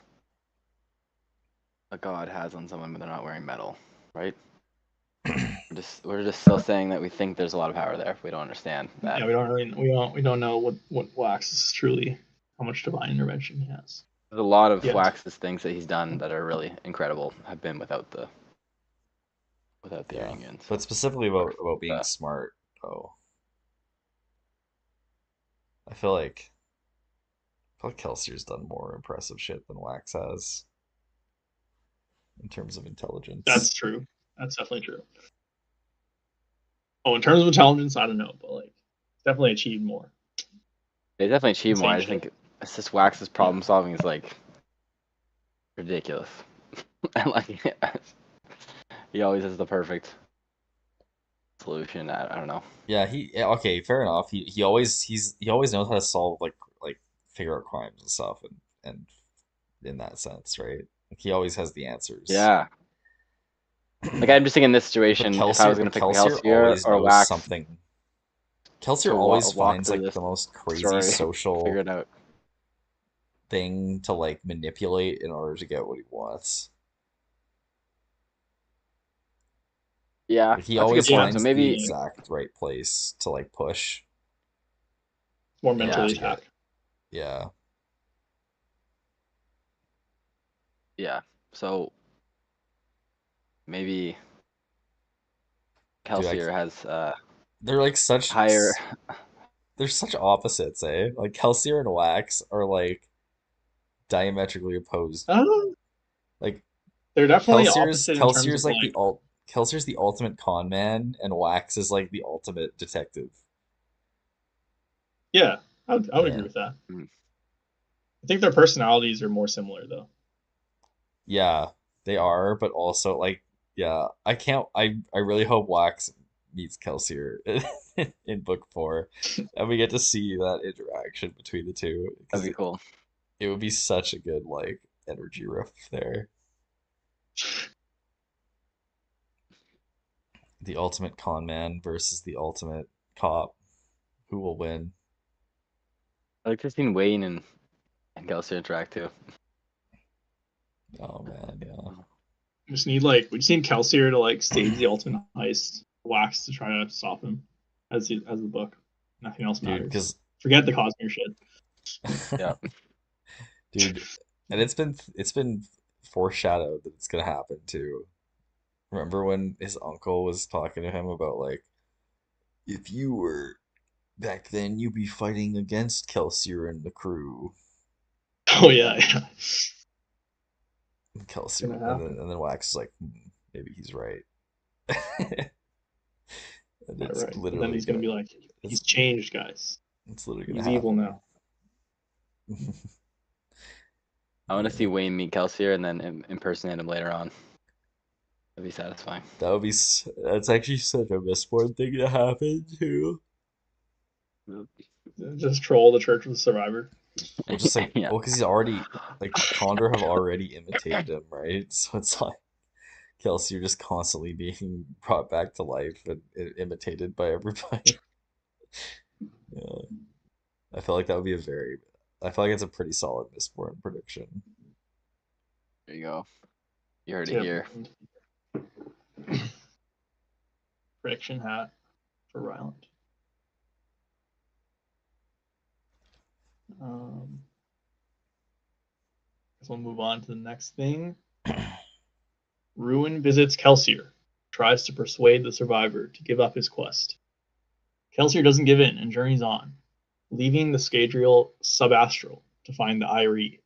C: a god has on someone when they're not wearing metal, right? We're just still saying that we think there's a lot of power there. We don't understand that.
B: Yeah, we don't know what Wax is truly how much divine intervention he has
C: There's a lot of
B: yet.
C: Wax's things that he's done that are really incredible have been without the
A: yeah.
C: Ringen.
A: But
C: So
A: specifically
C: or
A: about being
C: the
A: smart, oh, I feel like Kelsier's done more impressive shit than Wax has in terms of intelligence.
B: That's true. That's definitely true. Oh, in terms of intelligence, I don't know, but like definitely achieved more.
C: they definitely achieve more.
B: Insane
C: I just
B: shit.
C: think it's just Wax's
B: Yeah.
C: problem solving is like ridiculous, and like he always has the perfect solution. I don't know.
A: Yeah, okay, fair enough. He always knows how to solve like figure out crimes and stuff and in that sense, right? Like he always has the answers.
C: Yeah, like I'm just thinking in this
A: But
C: situation, if I was gonna pick
A: Kelsier
C: Kelsier
A: always
C: or
A: knows
C: Wax
A: something. Kelsier
C: to
A: always
C: walk
A: finds
C: through
A: like
C: this
A: the most crazy
C: story, figure
A: social
C: it out.
A: thing to like manipulate in order to get what he wants.
C: Yeah,
A: Like he
C: that's a good
A: always
B: Yeah,
C: point. So
A: finds the
C: maybe,
B: yeah.
A: exact right place to like push
B: More
A: in order
C: yeah,
B: mentally
A: to get,
B: attacked.
A: yeah.
C: yeah. So maybe
A: Dude,
C: Kelsier has
A: they're like
C: higher.
A: they're such opposites, eh? Like Kelsier and Wax are like diametrically opposed.
B: Uh,
A: Like
B: they're definitely opposite in terms of
A: Kelsier's like
B: like,
A: Kelsier's the ultimate con man, and Wax is like the ultimate detective.
B: yeah, I would agree
A: Yeah,
B: with that.
C: Mm.
B: I think their personalities are more similar though.
A: yeah, they are, but also like, yeah, I can't. I really hope Wax meets Kelsier in book four, and we get to see that interaction between the two
C: That'd
A: because
C: be cool.
A: it would be such a good like energy riff there. The ultimate con man versus the ultimate cop. Who will win?
C: I like to see Wayne and Kelsier interact too.
A: Oh man, yeah.
B: We just need Kelsier to like stage the ultimate heist, Wax to try to stop him as the book. Nothing else
A: Dude,
B: matters.
A: because
B: Forget the Cosmere shit.
C: Yeah.
A: dude, and it's been foreshadowed that it's gonna happen too. Remember when his uncle was talking to him about like, if you were back then, you'd be fighting against Kelsier and the crew.
B: Oh yeah, yeah.
A: And
B: It's
A: Kelsier,
B: gonna happen.
A: and then Wax is like, maybe he's right. And
B: All
A: it's
B: right. And then
A: literally
B: he's gonna
A: gonna,
B: be like,
A: it's
B: he's changed, guys.
A: it's literally gonna
B: He's evil
A: happen.
B: now.
C: I want to see
A: Yeah.
C: Wayne meet Kelsier and then impersonate him later on. That'd be satisfying.
A: That would be that's actually such a Mistborn thing to happen too.
B: Just troll the Church of the Survivor.
A: Well, just like,
C: Yeah.
A: well, because he's already like Condor have already imitated him, right? So it's like Kelsey, you're just constantly being brought back to life and imitated by everybody. Yeah, I feel like that would be I feel like it's a pretty solid Mistborn prediction.
C: There you go. You heard it
B: Tip.
C: here.
B: Prediction hat for Ryland. Guess we'll move on to the next thing. Ruin visits Kelsier, tries to persuade the survivor to give up his quest. Kelsier doesn't give in and journeys on, leaving the Scadrial subastral to find the Irie.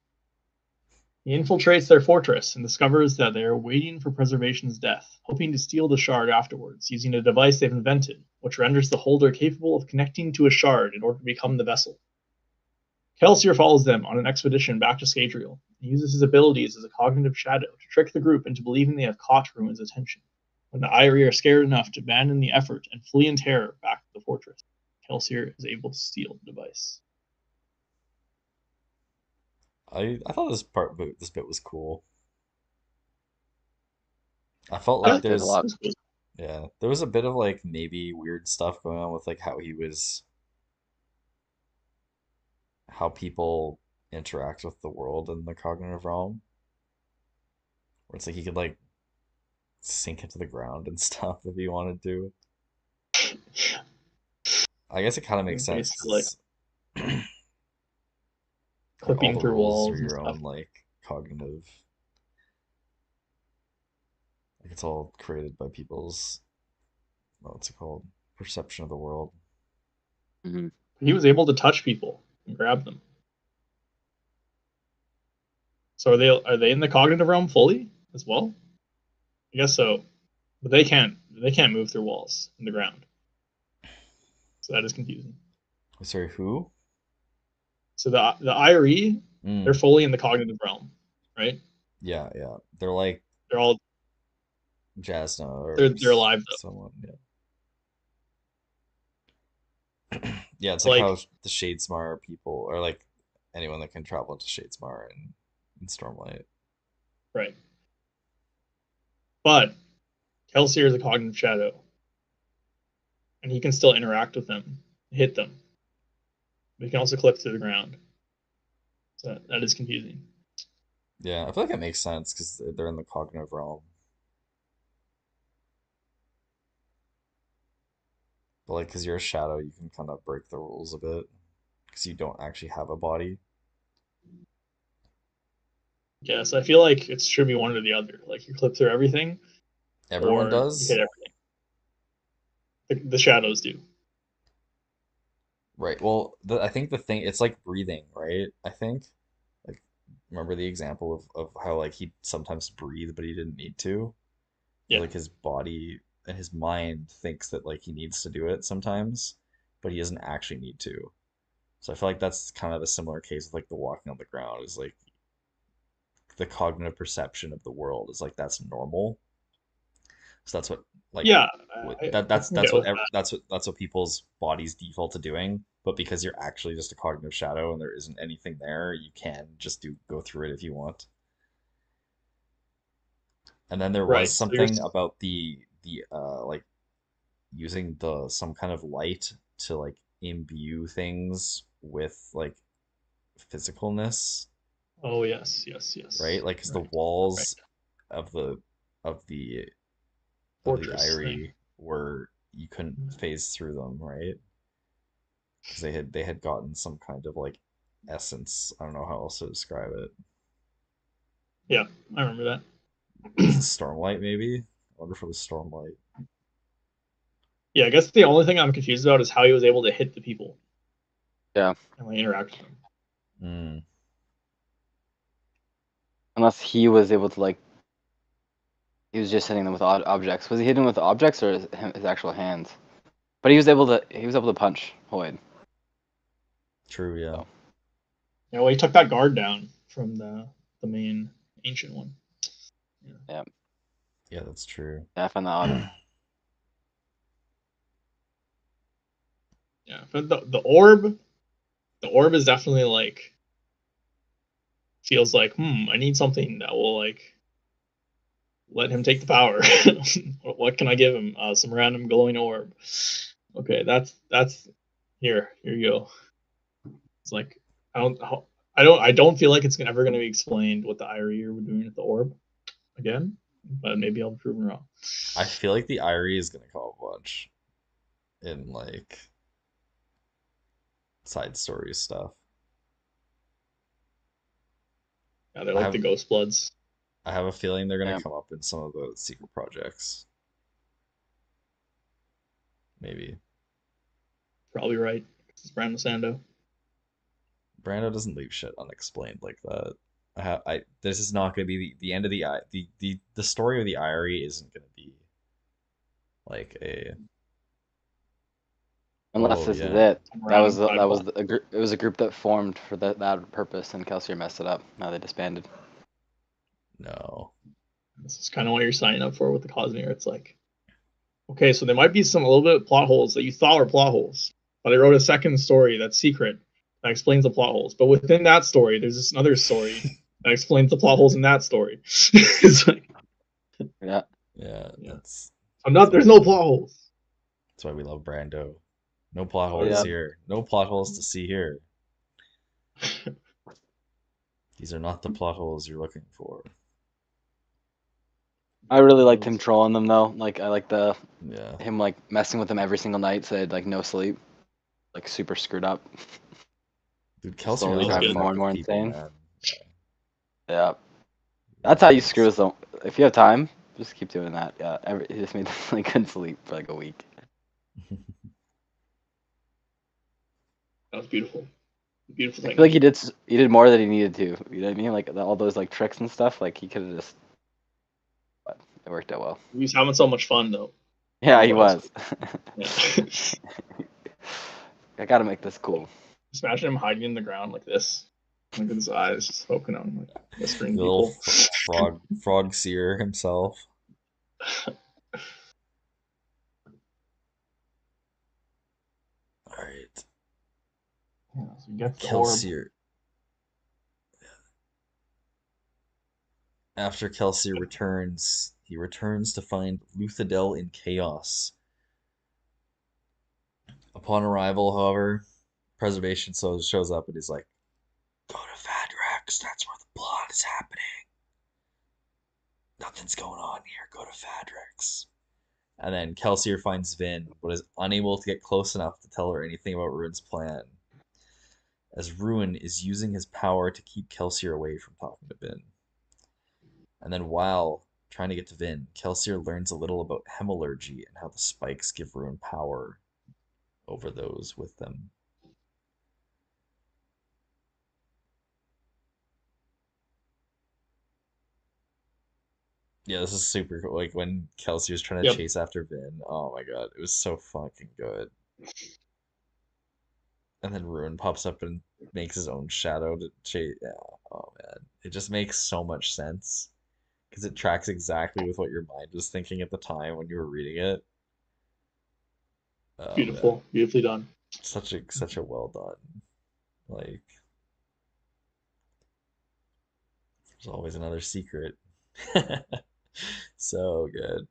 B: He infiltrates their fortress and discovers that they are waiting for Preservation's death, hoping to steal the shard afterwards, using a device they've invented, which renders the holder capable of connecting to a shard in order to become the vessel. Kelsier follows them on an expedition back to Scadrial and uses his abilities as a cognitive shadow to trick the group into believing they have caught Ruin's attention. When the Irie are scared enough to abandon the effort and flee in terror back to the fortress, Kelsier is able to steal the device.
A: I thought this bit was cool. I felt
C: I
A: like
C: liked it a
A: there's
C: lot.
A: yeah, there was a bit of like maybe weird stuff going on with like how people interact with the world in the cognitive realm, where it's like he could like sink into the ground and stuff if he wanted to. I guess it kind of makes sense
B: Basically, like
A: because it's like all
B: clipping
A: the
B: through
A: rules are
B: walls and
A: your
B: stuff.
A: own like cognitive, like it's all created by people's what's it called, perception of the world.
C: Hmm.
B: He was able to touch people and grab them. So are they in the cognitive realm fully as well? I guess so, but they can't move through walls in the ground. So that is confusing.
A: Sorry, who?
B: So the IRE, they're
A: Mm,
B: fully in the cognitive realm, right?
A: yeah, yeah. They're like
B: They're all
A: Jasna or
B: they're alive though.
A: someone. Yeah, it's like
B: Like
A: how the Shadesmar people, or like anyone that can travel into Shadesmar and Stormlight.
B: right, but Kelsier is a cognitive shadow, and he can still interact with them, hit them. But he can also clip through the ground. So that is confusing.
A: Yeah, I feel like it makes sense because they're in the cognitive realm. But like, because you're a shadow, you can kind of break the rules a bit because you don't actually have a body.
B: Yes, I feel like it should be one or the other. Like you clip through everything,
A: Everyone
B: or you hit
A: does.
B: everything. The shadows do.
A: Right. Well, I think the thing, it's like breathing, right? I think. Like, remember the example of how like he sometimes breathe, but he didn't need to? Because
B: Yeah.
A: like his body and his mind thinks that like he needs to do it sometimes, but he doesn't actually need to. So I feel like that's kind of a similar case with like the walking on the ground is like the cognitive perception of the world is like that's normal. So that's what like
B: Yeah,
A: what
B: I,
A: that
B: I
A: that's
B: can get with that.
A: that's what people's bodies default to doing. But because you're actually just a cognitive shadow and there isn't anything there, you can just go through it if you want. And then there was
B: Right. So you're
A: something about the like using the some kind of light to like imbue things with like physicalness,
B: oh yes, yes, yes.
A: right? Like 'cause the
B: Right. Right.
A: walls of the of the of the
B: Fortress thing.
A: Eyrie were you couldn't phase through them, right? Because they had gotten some kind of like essence. I don't know how else to describe it.
B: Yeah, I remember that.
A: Is it Stormlight maybe? I wonder if it was Stormlight.
B: Yeah, I guess the only thing I'm confused about is how he was able to hit the people
C: Yeah,
B: and like interact with them.
A: Mm.
C: unless he was able to like, he was just hitting them with objects. Was he hitting with objects or his actual hands? But he was able to punch Hoyd.
A: True, yeah.
C: So
B: Yeah, well, he took that guard down from the main ancient one. Yeah.
C: yeah,
A: Yeah, that's true.
C: yeah, I found that odd.
B: Yeah, but the orb is definitely like feels like I need something that will like let him take the power. What can I give him? Some random glowing orb. Okay, that's here you go. It's like I don't I don't feel like it's ever going to be explained what the Irie were doing with the orb again, but maybe I'll be proven wrong.
A: I feel like the Irie is gonna come up a bunch in like side story stuff.
B: Yeah, they're
A: I
B: like the
A: have
B: Ghost Bloods.
A: I have a feeling they're gonna
C: Yeah,
A: come up in some of the secret projects. Maybe.
B: Probably right. It's Brando Sando.
A: Brando doesn't leave shit unexplained like that. this is not going to be the end of the story of the Eyrie isn't going to be like a
C: Unless
A: oh
C: this is
A: yeah
C: it.
B: Some
C: That
B: random
C: was
B: side
C: that was
B: plot.
C: it was a group that formed for that purpose, and Kelsier messed it up. Now they disbanded.
A: no
B: This is kind of what you're signing up for with the Cosmere. It's like, okay, so there might be some a little bit of plot holes that you thought were plot holes, but I wrote a second story that's secret that explains the plot holes. But within that story, there's this another story that explains the plot holes in that story. It's like,
C: Yeah.
A: yeah
B: yeah,
A: that's
B: so
A: that's
B: not
A: why
B: there's
A: we
B: no
A: love
B: plot holes.
A: that's why we love Brando. No plot
B: Oh yeah,
A: holes
C: Yeah.
A: here. No plot holes to see here. These are not the plot holes you're looking for.
C: I really liked him trolling them though. Like I like the
A: Yeah.
C: him like messing with them every single night, so they'd like no sleep, like super screwed up,
A: Dude, Kelsier
C: slowly
B: that
A: knows
B: was
A: how to
C: driving
B: good.
C: more
A: fuck
C: and
A: with
C: more
A: people,
C: insane.
A: man.
C: Yeah,
A: He
C: that's
A: really
C: how you screw
A: does.
C: us. Though. If you have time, just keep doing that. Yeah, he just made them like couldn't sleep for like a week.
B: That was beautiful, beautiful
C: I feel like
B: technique.
C: he did more than he needed to. You know what I mean? Like all those like tricks and stuff. Like he could have just. But it worked out well.
B: He was having so much fun though.
C: Yeah,
B: That's
C: he
B: why it's
C: was.
B: cool. Yeah.
C: I gotta make this cool.
B: Just imagine him hiding in the ground like this, like with his eyes just poking out, like whispering
A: The
B: to
A: little
B: people.
A: frog seer himself. All right.
B: Yeah, so he gets the orb.
A: Kelsier. After Kelsier returns, he returns to find Luthadel in chaos. Upon arrival, however, Preservation shows up and he's like, "Go to Fadrax. That's where the plot is happening. Nothing's going on here. Go to Fadrax." And then Kelsier finds Vin, but is unable to get close enough to tell her anything about Ruin's plan, as Ruin is using his power to keep Kelsier away from talking to Vin. And then while trying to get to Vin, Kelsier learns a little about hemallurgy and how the spikes give Ruin power over those with them. Yeah, this is super cool. Like when Kelsey was trying to
B: Yep,
A: chase after Vin. Oh my god, it was so fucking good. And then Ruin pops up and makes his own shadow to chase. Yeah, oh man, it just makes so much sense because it tracks exactly with what your mind was thinking at the time when you were reading it. Oh man,
B: beautiful, beautifully done.
A: such a well done. Like there's always another secret. So good.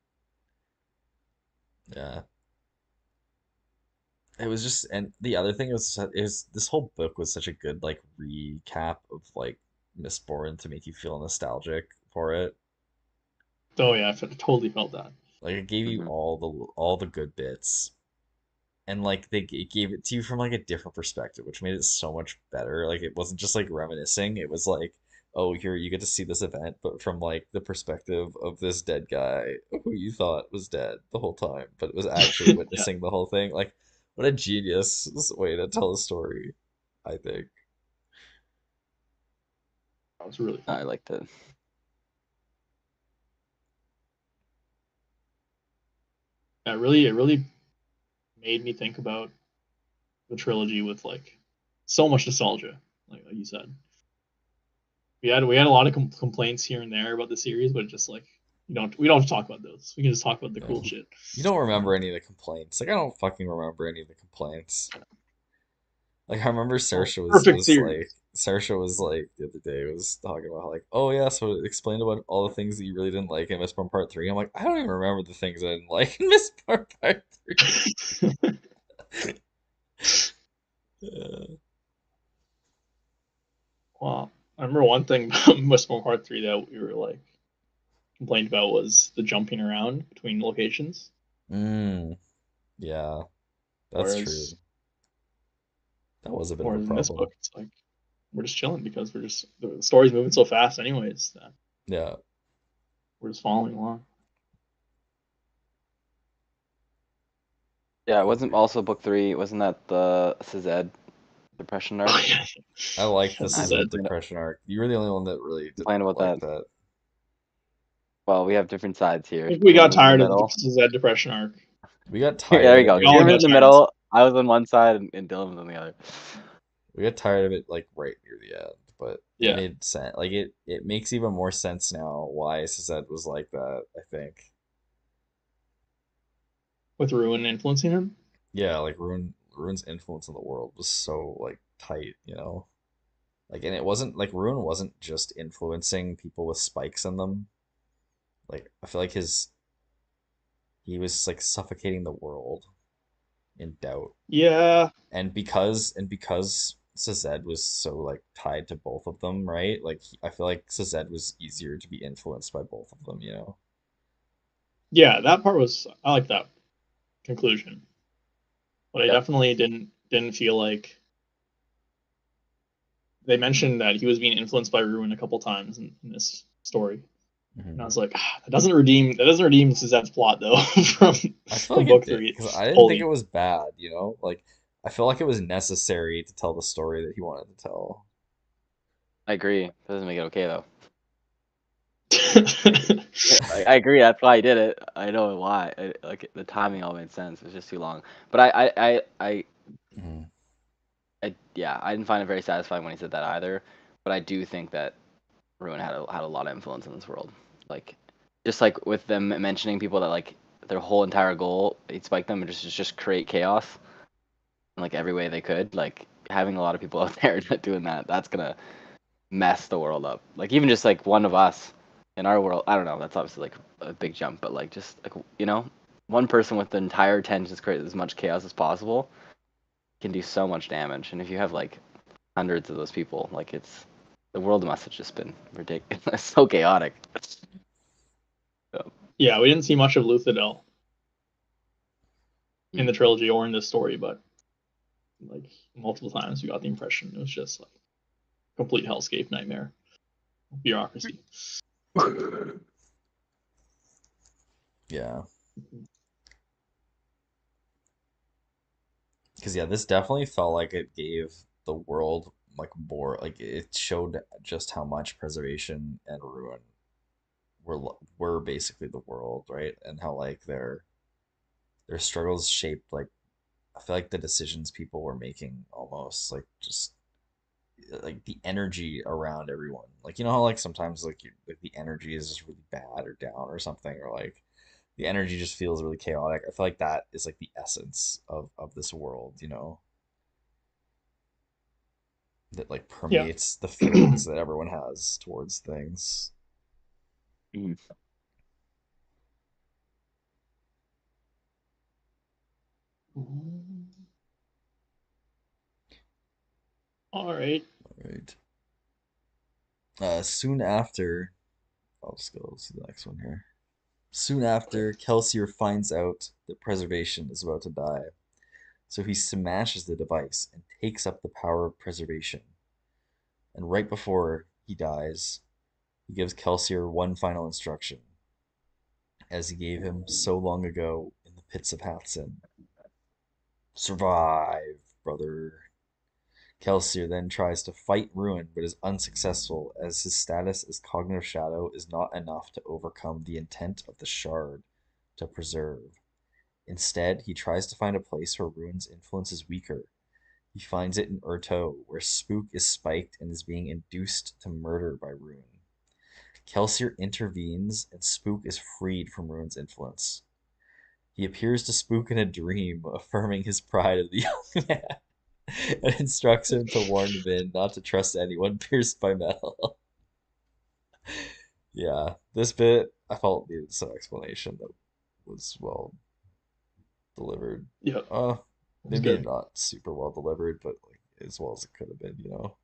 A: Yeah. It was just, and the other thing was this whole book was such a good like recap of like Mistborn to make you feel nostalgic for it.
B: Oh yeah, totally felt that.
A: Like it gave you
C: Hmm.
A: all the good bits, and like it gave it to you from like a different perspective, which made it so much better. Like it wasn't just like reminiscing; it was like, oh, here you get to see this event, but from like the perspective of this dead guy who you thought was dead the whole time, but was actually
B: Yeah,
A: witnessing the whole thing. Like, what a genius way to tell a story, I think.
B: that was really
C: I
B: fun.
C: liked it.
B: Yeah, it really made me think about the trilogy with like so much nostalgia. Like you said, we had a lot of complaints here and there about the series, but just like we don't have to talk about those. We can just talk about the
A: Yeah.
B: cool shit.
A: You don't
B: Yeah.
A: remember any of the complaints. Like I don't fucking remember any of the complaints. Like I remember
B: Oh, perfect series.
A: Saoirse was like the other day was talking about how, like, oh yeah, so explain about all the things that you really didn't like in Mistborn Part 3. I'm like, I don't even remember the things I didn't like in Mistborn Part 3. Yeah.
B: Wow. I remember one thing about Mistborn Part 3 that we were like complained about was the jumping around between locations.
A: Mm, yeah, that's true.
B: Whereas
A: That was a bit of a
B: whereas in this book
A: problem.
B: it's like we're just chilling because the story's moving so fast anyways that
A: Yeah.
B: we're just following along.
C: Yeah, it
A: I
C: wasn't
A: agree.
C: also book 3. Wasn't that the Szed depression
B: Oh
C: arc.
B: yeah,
A: I like
B: that's
A: this
C: I
A: is a
B: Zed.
C: you know,
A: depression arc. You were the only one that really didn't
C: complain about
A: like
C: that.
A: that.
C: Well, we have different sides
B: I
C: here.
B: think we got
C: Jeremy was in the
B: tired of the
C: middle.
B: Zed depression arc.
A: We got tired
C: There
A: of
C: we
A: it
C: go.
B: We
A: near
B: all
A: the
C: Jeremy was
B: got
C: in the
A: end.
B: tired.
C: middle. I was on one side, and Dylan was on the other.
A: We got tired of it like right near the end, but it
B: Yeah,
A: made sense. Like it makes even more sense now why Sazed was like that, I think.
B: with Ruin influencing him.
A: Yeah, like Rune's influence in the world was so like tight, you know? Like and it wasn't like Rune wasn't just influencing people with spikes in them. Like I feel like his he was like suffocating the world in doubt.
B: Yeah,
A: And because Sazed was so like tied to both of them, right? Like I feel like Sazed was easier to be influenced by both of them, you know?
B: yeah, that part was I like that conclusion, but I
C: Yep.
B: definitely didn't feel like they mentioned that he was being influenced by Ruin a couple times in this story, and I
A: Hmm.
B: was like, that doesn't redeem Suzette's plot though
A: I feel
B: from
A: like it
B: book
A: did
B: three.
A: because I didn't think it
B: Holding.
A: was bad, you know? Like I feel like it was necessary to tell the story that he wanted to tell.
C: I agree. That doesn't make it okay though. Yeah, I agree. That's why I did it. I know why. Like the timing all made sense. It was just too long. But
A: Hmm.
C: yeah, I didn't find it very satisfying when he said that either. But I do think that Ruin had a lot of influence in this world. Like, just like with them mentioning people that like their whole entire goal, he spiked them and just create chaos in like every way they could. Like having a lot of people out there doing that, that's gonna mess the world up. Like even just like one of us in our world, I don't know. That's obviously like a big jump, but like just like one person with the entire intention to create as much chaos as possible can do so much damage. And if you have like hundreds of those people, like the world must have just been ridiculous, so chaotic. So,
B: Yeah, we didn't see much of Luthadel in
C: hmm.
B: the trilogy or in this story, but like multiple times we got the impression it was just like complete hellscape nightmare bureaucracy.
A: Yeah. Because yeah, this definitely felt like it gave the world like more like it showed just how much preservation and ruin were basically the world, right? And how like their struggles shaped like I feel like the decisions people were making almost like just like the energy around everyone. Like you know how like sometimes like the energy is just really bad or down or something or like the energy just feels really chaotic. I feel like that is like the essence of this world, you know, that like
B: Yeah.
A: permeates the feelings that everyone has towards things.
C: Mhm.
B: All right.
A: Right. Soon after, I'll just go to the next one here. Soon after, Kelsier finds out that preservation is about to die. So he smashes the device and takes up the power of preservation. And right before he dies, he gives Kelsier one final instruction, as he gave him so long ago in the pits of Hathsin. Survive, brother. Kelsier then tries to fight Ruin, but is unsuccessful, as his status as cognitive shadow is not enough to overcome the intent of the shard to preserve. Instead, he tries to find a place where Ruin's influence is weaker. He finds it in Urto, where Spook is spiked and is being induced to murder by Ruin. Kelsier intervenes, and Spook is freed from Ruin's influence. He appears to Spook in a dream, affirming his pride of the young man, and instructs him to warn Vin not to trust anyone pierced by metal. Yeah, this bit I felt needed some explanation that was well delivered.
B: Yeah,
A: Uh,
B: it was
A: maybe
B: good.
A: not super well delivered, but like as well as it could have been, you know.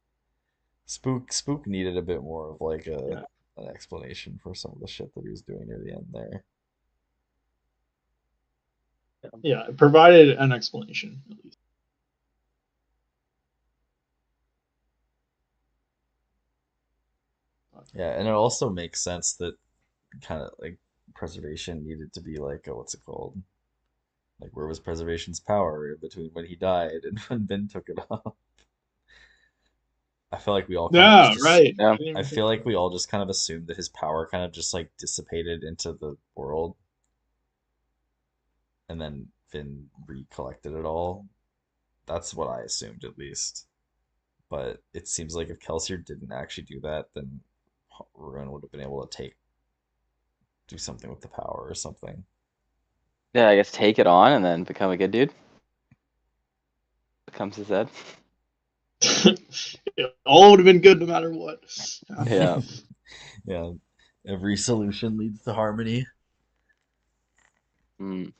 A: Spook needed a bit more of like a
B: Yeah.
A: an explanation for some of the shit that he was doing near the end there.
B: Yeah, it provided an explanation at least.
A: Yeah, and it also makes sense that kind of like preservation needed to be like what's it called? Like where was preservation's power in between when he died and when Ben took it off? I feel like we all kind of
B: Yeah,
A: just
B: right.
C: Yeah.
B: I didn't
A: I
B: even think
A: feel like
B: about
A: we all just kind of assumed that his power kind of just like dissipated into the world and then Finn recollected it all. That's what I assumed at least. But it seems like if Kelsier didn't actually do that, then Ruin would have been able to do something with the power or something.
C: Yeah, I guess take it on and then become a good dude. Becomes his head.
B: it all would have been good no matter what.
C: Yeah.
A: Yeah. Every solution leads to harmony.
C: Mm.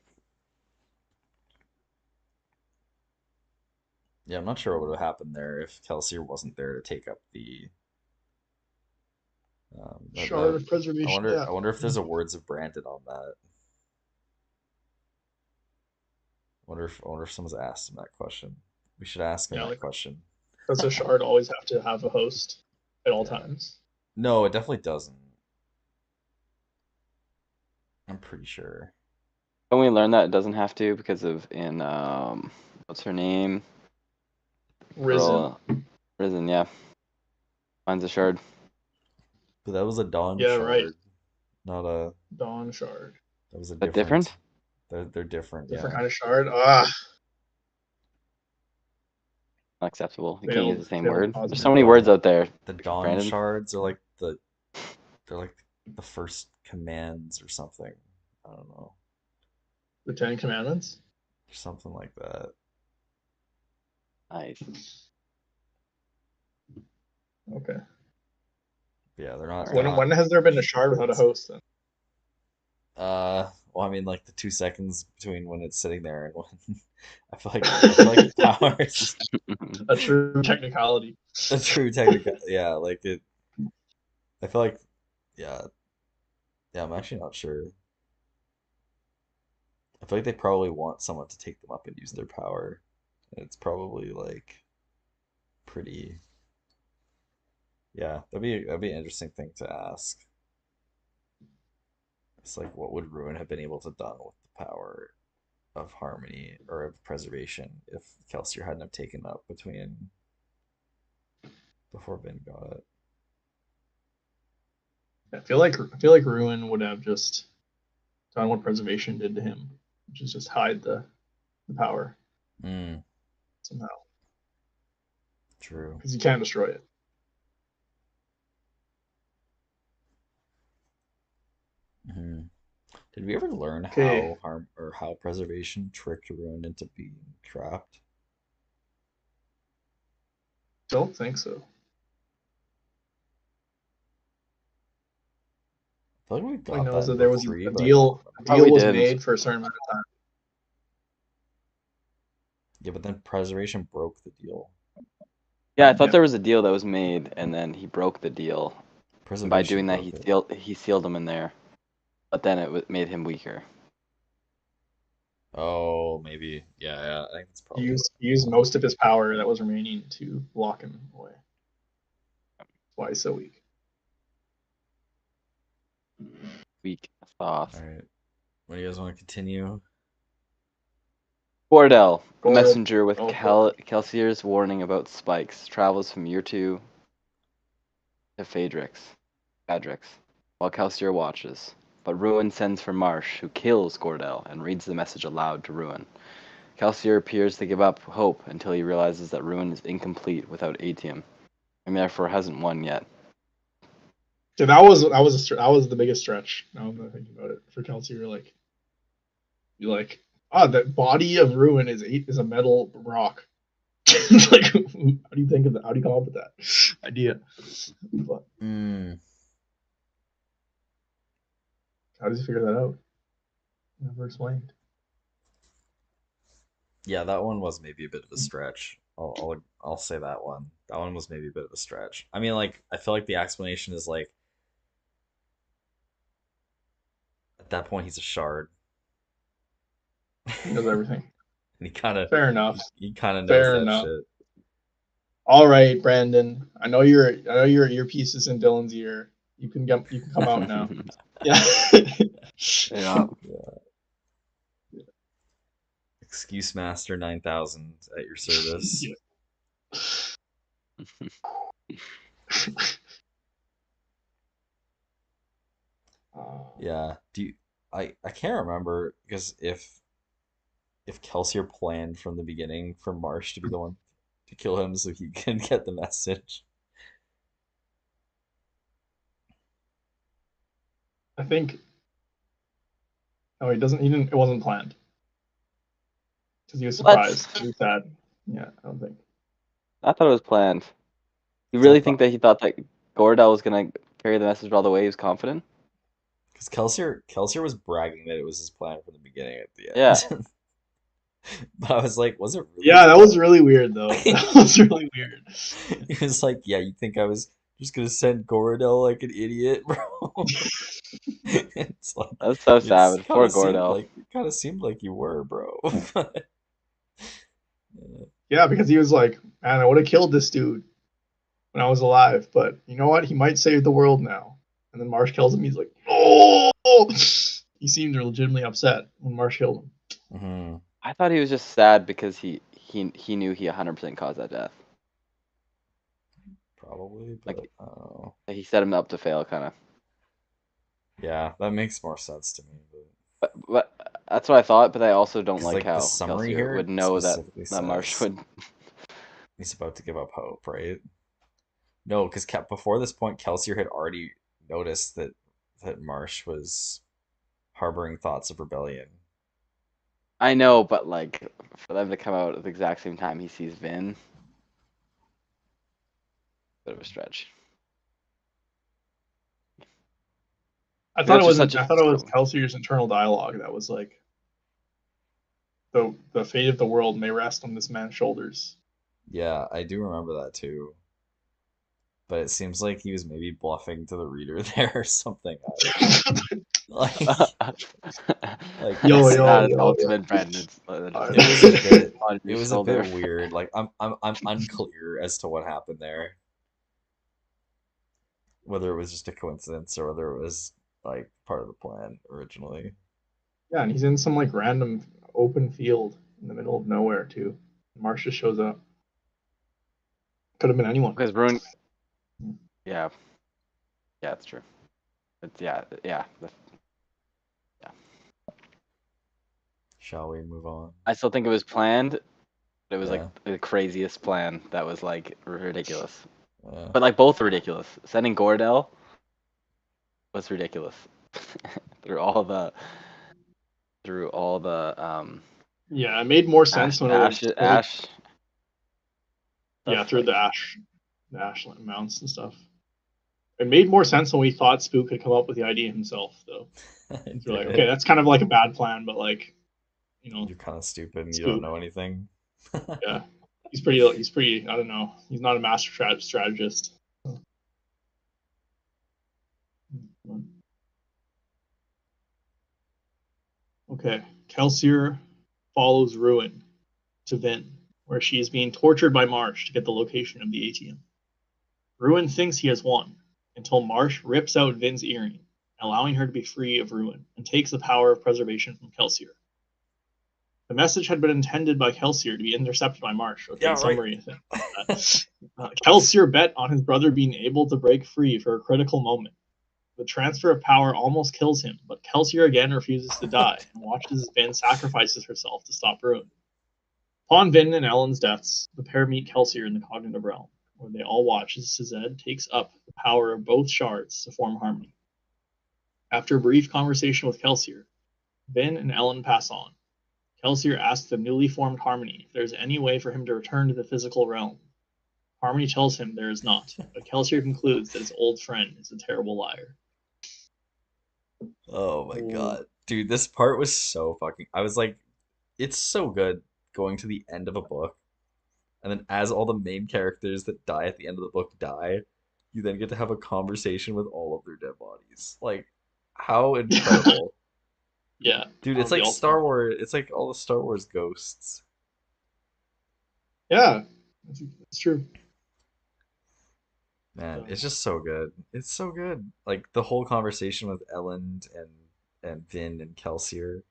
A: Yeah, I'm not sure what would have happened there if Kelsier wasn't there to take up the
B: Shard of
A: I
B: preservation.
A: wonder
B: Yeah.
A: I wonder if there's a words of Brandon on that. I wonder if someone's asked him that question. We should ask him
B: Yeah,
A: that
B: like
A: question.
B: does a shard always have to have a host at all
A: Yeah.
B: times?
A: No, it definitely doesn't. I'm pretty sure.
C: Don't we learn that it doesn't have to because of in what's her name?
B: Risen.
C: Girl, Risen, yeah. Finds a shard.
A: But that was a Dawn
B: Yeah, right.
A: shard, not a.
B: Dawn shard.
A: That was a
C: That different?
A: They're different.
B: Different
A: Yeah.
B: kind of shard. Ah,
C: Not acceptable. You can't use the same
B: failed
C: word. There's
B: cosmic.
C: so many words out there,
A: The Dawn
C: Brandon.
A: shards are like they're like the first commands or something. I don't know.
B: The Ten Commandments.
A: Or something like that.
C: Nice.
B: Okay.
A: Yeah, they're not.
C: All
A: They're
C: right.
B: When
A: not.
B: has there been a shard without a host then?
A: Well, I mean, like the 2 seconds between when it's sitting there and when I feel like the power is
B: A true technicality.
A: a true technical. Yeah, like it. I feel like, yeah, yeah. I'm actually not sure. I feel like they probably want someone to take them up and use their power. And it's probably like pretty. Yeah, that'd be an interesting thing to ask. It's like, what would Ruin have been able to done with the power of harmony or of preservation if Kelsier hadn't have taken up between before Ben got it?
B: I feel like Ruin would have just done what preservation did to him, which is just hide the power
A: Mm,
B: somehow
A: true.
B: because you can't destroy it.
A: Hmm. Did we ever learn
B: Okay,
A: how harm or how preservation tricked Ruin into being trapped?
B: don't think so.
A: I feel like we
B: All he
A: got
B: knows
A: that in
B: that there
A: book
B: was
A: three,
B: a
A: but I don't
B: deal. A
A: remember.
C: Oh,
B: deal
C: we
B: was
C: did.
B: made for a certain amount of time.
A: Yeah, but then preservation broke the deal.
C: Yeah, I thought
B: Yeah.
C: there was a deal that was made, and then he broke the deal. And by
A: Preservation
C: doing that,
A: broke it.
C: he sealed him in there. But then it made him weaker.
A: Oh, maybe. Yeah, yeah. I think that's
B: He
A: probably
B: used most of his power that was remaining to lock him away. That's why he's so weak.
C: Weak
A: all
C: sauce.
A: right. What do you guys want to continue?
C: Gordell, the
B: Gordell.
C: messenger with
B: Oh,
C: Kelsier's warning about spikes, travels from year 2 to Phaedrix, while Kelsier watches. But Ruin sends for Marsh, who kills Gordell and reads the message aloud to Ruin. Kelsier appears to give up hope until he realizes that Ruin is incomplete without Atium, and therefore hasn't won yet.
B: Yeah, that was the biggest stretch. Now I'm thinking about it for Kelsey. You're like, that body of Ruin is a metal rock. Like, how do you think of that? How do you come up with that idea? But
A: Mm,
B: how does he figure that out? Never explained.
A: yeah, that one was maybe a bit of a stretch. I'll say that one. That one was maybe a bit of a stretch. I mean, like, I feel like the explanation is like at that point he's a shard,
B: He knows
A: and
B: everything.
A: he
B: Fair enough.
A: he kind of knows
B: Fair
A: that
B: enough.
A: shit.
B: All right, Brandon. I know your earpiece is in Dylan's ear. You can come out now. Yeah.
C: Yeah.
A: Excuse Master 9000 at your service.
B: Yeah. Uh,
A: Yeah. I can't remember because if Kelsier planned from the beginning for Marsh to be the one to kill him so he can get the message.
B: I think. Oh, he doesn't. He didn't. It wasn't planned because he was
C: What?
B: surprised. He was sad. Yeah, I don't think.
C: I thought it was planned. You
A: Because I
C: really think
A: thought
C: that he thought that Gordell was gonna carry the message all the way? He was confident.
A: because Kelsier was bragging that it was his plan from the beginning at the
C: Yeah.
A: end. But I was like, was it really his
B: Yeah, that
A: plan?
B: was really weird though. That was really weird.
A: He was like, yeah, you think I was just gonna send Gorodel like an idiot, bro? It's like
C: That's so
A: it's
C: savage.
A: kind
C: Poor
A: of seemed
C: Gordell.
A: like it kind of seemed like you were, bro.
B: Yeah, because he was like, man, I would have killed this dude when I was alive, but you know what? He might save the world now. And then Marsh kills him. He's like, oh! He seemed legitimately upset when Marsh killed him.
A: Hmm.
C: I thought he was just sad because he knew he 100% caused that death.
A: Probably,
C: Like
A: but I don't know.
C: he set him up to fail, kind of.
A: Yeah, that makes more sense to me.
C: But that's what I thought. But I also don't
A: Because
C: like
A: like the
C: how
A: summary
C: Kelsier
A: here
C: would know that
A: specifically
C: Marsh
A: says
C: would.
A: he's about to give up hope, right? No, because before this point, Kelsier had already noticed that Marsh was harboring thoughts of rebellion.
C: I know, but like for them to come out at the exact same time he sees Vin, bit of a stretch.
B: I
C: Because
B: thought it
C: that's just
B: wasn't.
C: such a
B: I thought it was Kelsier's internal dialogue that was like, the fate of the world may rest on this man's shoulders.
A: Yeah, I do remember that too. But it seems like he was maybe bluffing to the reader there or something. I don't know. Like, like
B: Yo,
A: it's
B: yo,
C: not his
B: yo, yo.
C: ultimate friend. It's
B: I-
A: it was a bit
C: on
A: it
C: your
A: was a bit
C: shoulder.
A: weird. Like I'm unclear as to what happened there. Whether it was just a coincidence or whether it was like part of the plan originally.
B: Yeah, and he's in some like random open field in the middle of nowhere too. Marsh just shows up. Could have been anyone.
C: Because Bruin, yeah, yeah, it's true. It's yeah. Yeah.
A: Shall we move on?
C: I still think it was planned. But it was like
A: Yeah.
C: the craziest plan that was like ridiculous.
A: Yeah.
C: But like both were ridiculous. Sending Gordell was ridiculous. through all the through all the
B: Yeah, it made more sense when it was when he,
C: Ash
B: yeah,
C: stuff
B: through
C: like
B: the Ashland mounts and stuff. It made more sense when we thought Spook had come up with the idea himself, though.
A: I
B: So we're like, okay,
A: did.
B: that's kind of like a bad plan, but like, you know,
A: You're kind of stupid and you don't
B: Spook,
A: know anything.
B: yeah, he's pretty. I don't know. He's not a master strategist. Okay, Kelsier follows Ruin to Vin, where she is being tortured by Marsh to get the location of the ATM. Ruin thinks he has won until Marsh rips out Vin's earring, allowing her to be free of Ruin, and takes the power of preservation from Kelsier. The message had been intended by Kelsier to be intercepted by Marsh. Okay,
A: Yeah,
B: in
A: right.
B: summary, I think. Kelsier bet on his brother being able to break free for a critical moment. The transfer of power almost kills him, but Kelsier again refuses to die and watches as Vin sacrifices herself to stop Ruin. Upon Vin and Ellen's deaths, the pair meet Kelsier in the cognitive realm, where they all watch as Sazed takes up the power of both shards to form harmony. After a brief conversation with Kelsier, Vin and Ellen pass on. Kelsier asks the newly formed Harmony if there is any way for him to return to the physical realm. Harmony tells him there is not, but Kelsier concludes that his old friend is a terrible liar.
A: Oh my
B: Ooh.
A: God. Dude, this part was so fucking I was like, it's so good going to the end of a book, and then as all the main characters that die at the end of the book die, you then get to have a conversation with all of their dead bodies. Like, how incredible.
B: Yeah,
A: Dude,
B: that
A: it's
B: was the
A: like
B: ultimate.
A: Star Wars. It's like all the Star Wars ghosts.
B: Yeah, that's true.
A: Man,
B: So,
A: it's just so good. It's so good. Like the whole conversation with Ellen and Vin and Kelsier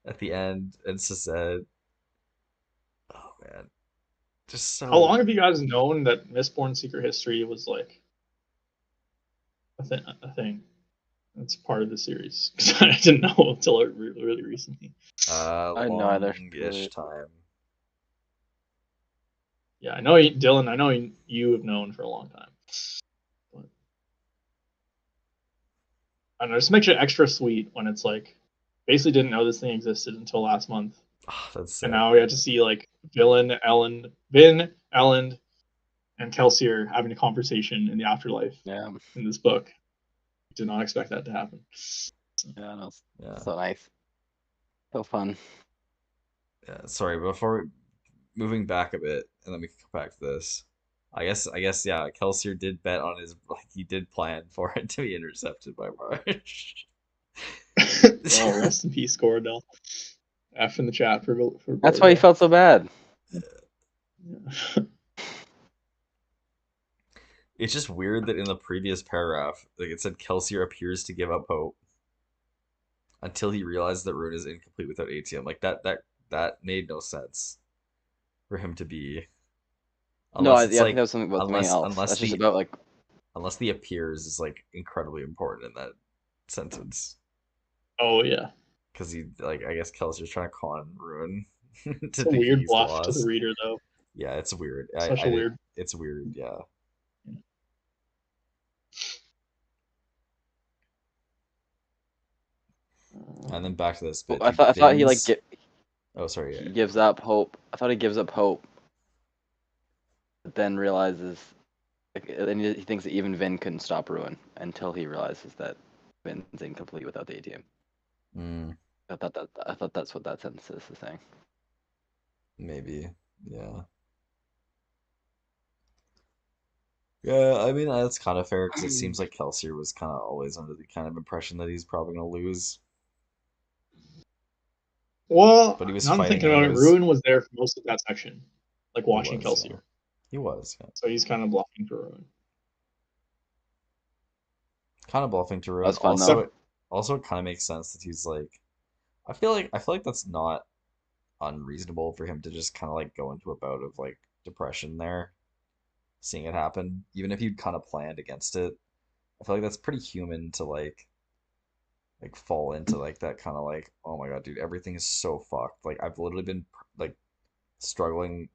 A: at the end and Sazed. Oh man. Just
B: How long
A: so
B: have you guys known that Mistborn Secret History was like a thing? That's part of the series. 'Cause I didn't know until really recently.
C: I know either.
A: longish time.
B: Yeah, I know Dylan. I know you have known for a long time. But I don't know. Just makes it extra sweet when it's like basically didn't know this thing existed until last month,
A: Ah, that's
B: and
A: sick.
B: now we have to see like Vin, Ellen, and Kelsier having a conversation in the afterlife
C: Yeah,
B: in this book. Did not expect that to happen.
C: yeah, no,
A: Yeah.
C: so nice, so fun.
A: Yeah. Sorry, moving back a bit, and then we can come back to this. Yeah, Kelsier did bet on his, like, he did plan for it to be intercepted by Marsh.
B: Oh, rest in peace, Gordell. F in the chat for
C: That's why he
B: Gordell.
C: felt so bad.
B: Yeah.
A: It's just weird that in the previous paragraph, like it said, Kelsier appears to give up hope until he realizes that Rune is incomplete without ATM. Like that made no sense for him to be,
C: No,
A: unless it's
C: yeah, I think that
A: like,
C: was something about something else. That's just
A: the
C: about like,
A: unless the appears is like incredibly important in that sentence.
B: Oh yeah.
A: Because he, like, I guess Kelsey's trying to con Ruin to
B: It's a
A: thinking
B: weird
A: he's
B: bluff to the
A: lost.
B: reader, though.
A: Yeah, it's weird.
B: Such
A: I
B: a
A: did.
B: weird.
A: It's weird. Yeah. And then back to this bit.
C: I
A: Dude,
C: thought he like
A: Vin's. Oh, sorry.
C: he
A: Yeah.
C: gives up hope. I thought he gives up hope, but then realizes, like, and he thinks that even Vin couldn't stop Ruin until he realizes that Vin's incomplete without the ATM.
A: Mm,
C: I thought that's what that sentence is saying.
A: maybe. Yeah. Yeah, I mean that's kind of fair because it seems like Kelsier was kind of always under the kind of impression that he's probably gonna lose,
B: Well,
A: but he was
B: now I'm
A: fighting
B: thinking about it.
A: anyways.
B: Ruin was there for most of that section, like
A: He
B: watching
A: was, yeah.
B: Kelsier.
A: He was, yeah.
B: So he's kind of bluffing for Ruin.
A: Kind of bluffing to
C: That
A: ruin.
C: was fun though.
A: Also it kind of makes sense that he's like, I feel like that's not unreasonable for him to just kind of like go into a bout of like depression there, seeing it happen, even if you'd kind of planned against it. I feel like that's pretty human to like fall into like that kind of like, oh my God, dude, everything is so fucked. Like I've literally been like struggling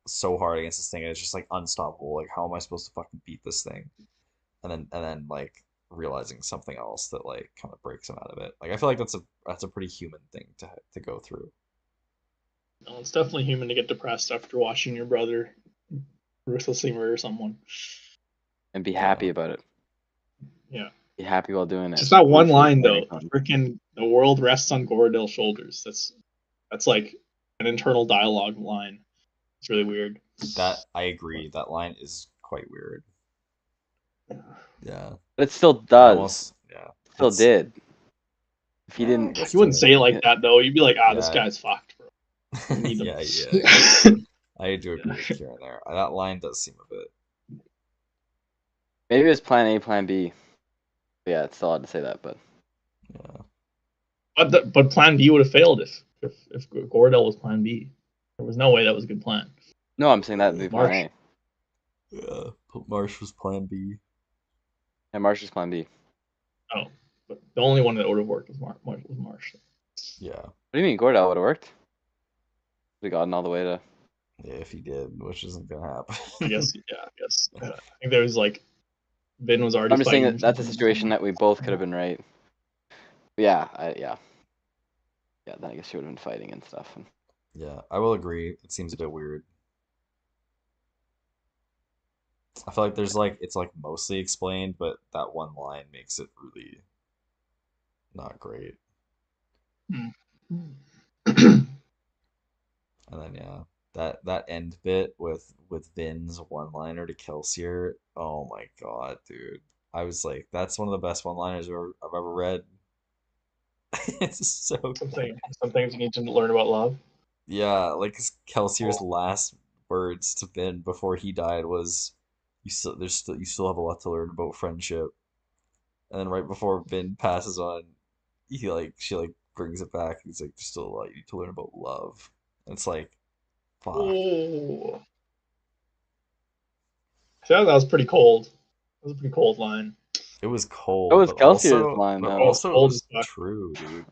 A: so hard against this thing, and it's just like unstoppable. Like how am I supposed to fucking beat this thing? And then like realizing something else that like kind of breaks him out of it. Like I feel like that's a pretty human thing to go through.
B: No, it's definitely human to get depressed after watching your brother ruthlessly murder someone.
C: And be
A: Yeah.
C: happy about it.
B: Yeah.
C: Be happy while doing it.
B: Just that one
C: Root for
B: line
C: very
B: though.
C: fun.
B: Freaking the world rests on Gorodell's shoulders. That's like an internal dialogue line. It's really weird.
A: That I agree. That line is quite weird. Yeah.
C: But it still
A: It
C: does.
A: almost, yeah.
C: Still
A: It's,
C: did. If he
A: I
C: didn't,
A: guess
B: You wouldn't
A: too.
B: say it like that though. You'd be like, this
A: Yeah.
B: guy's fucked, bro. You need him.
A: Yeah, exactly. I do agree with Kieran there. That line does seem a bit.
C: maybe it was Plan A, Plan B. Yeah, it's still odd to say that, but
A: Yeah.
B: But Plan B would have failed if Gorodell was Plan B. There was no way that was a good plan.
C: no, I'm saying that would be Plan
B: Marsh.
C: A.
A: Yeah. Marsh was Plan B.
C: And Marsh is Plan B.
B: Oh, but the only one that would have worked was Marsh.
A: Yeah.
C: What do you mean Gordell would have worked? We gotten all the way to.
A: Yeah, if he did, which isn't gonna happen.
B: I guess. Yeah. I guess. I think there was like Vin was already.
C: I'm just saying
B: fighting
C: that that's a
B: something.
C: situation that we both could have been right. But yeah, yeah. Then I guess she would have been fighting and stuff. And
A: Yeah, I will agree. It seems a bit weird. I feel like there's like it's like mostly explained, but that one line makes it really not great. And then yeah, that end bit with Vin's one-liner to Kelsier. Oh my God, dude. I was like, that's one of the best one-liners I've ever read. It's so good.
B: Some things you need to learn about love.
A: Yeah, like Kelsier's last words to Vin before he died was, you still have a lot to learn about friendship." And then right before Vin passes on, she like brings it back. He's like, "There's still a lot you need to learn about love." And it's like, fuck.
B: Oh, So that was pretty cold. That was a pretty cold line.
A: It was
C: It
A: cold,
C: was
A: but
C: Kelsier's
A: also,
C: line
A: but
B: It
C: though.
B: was
A: also it
B: cold as
A: was
B: fuck.
A: true, dude.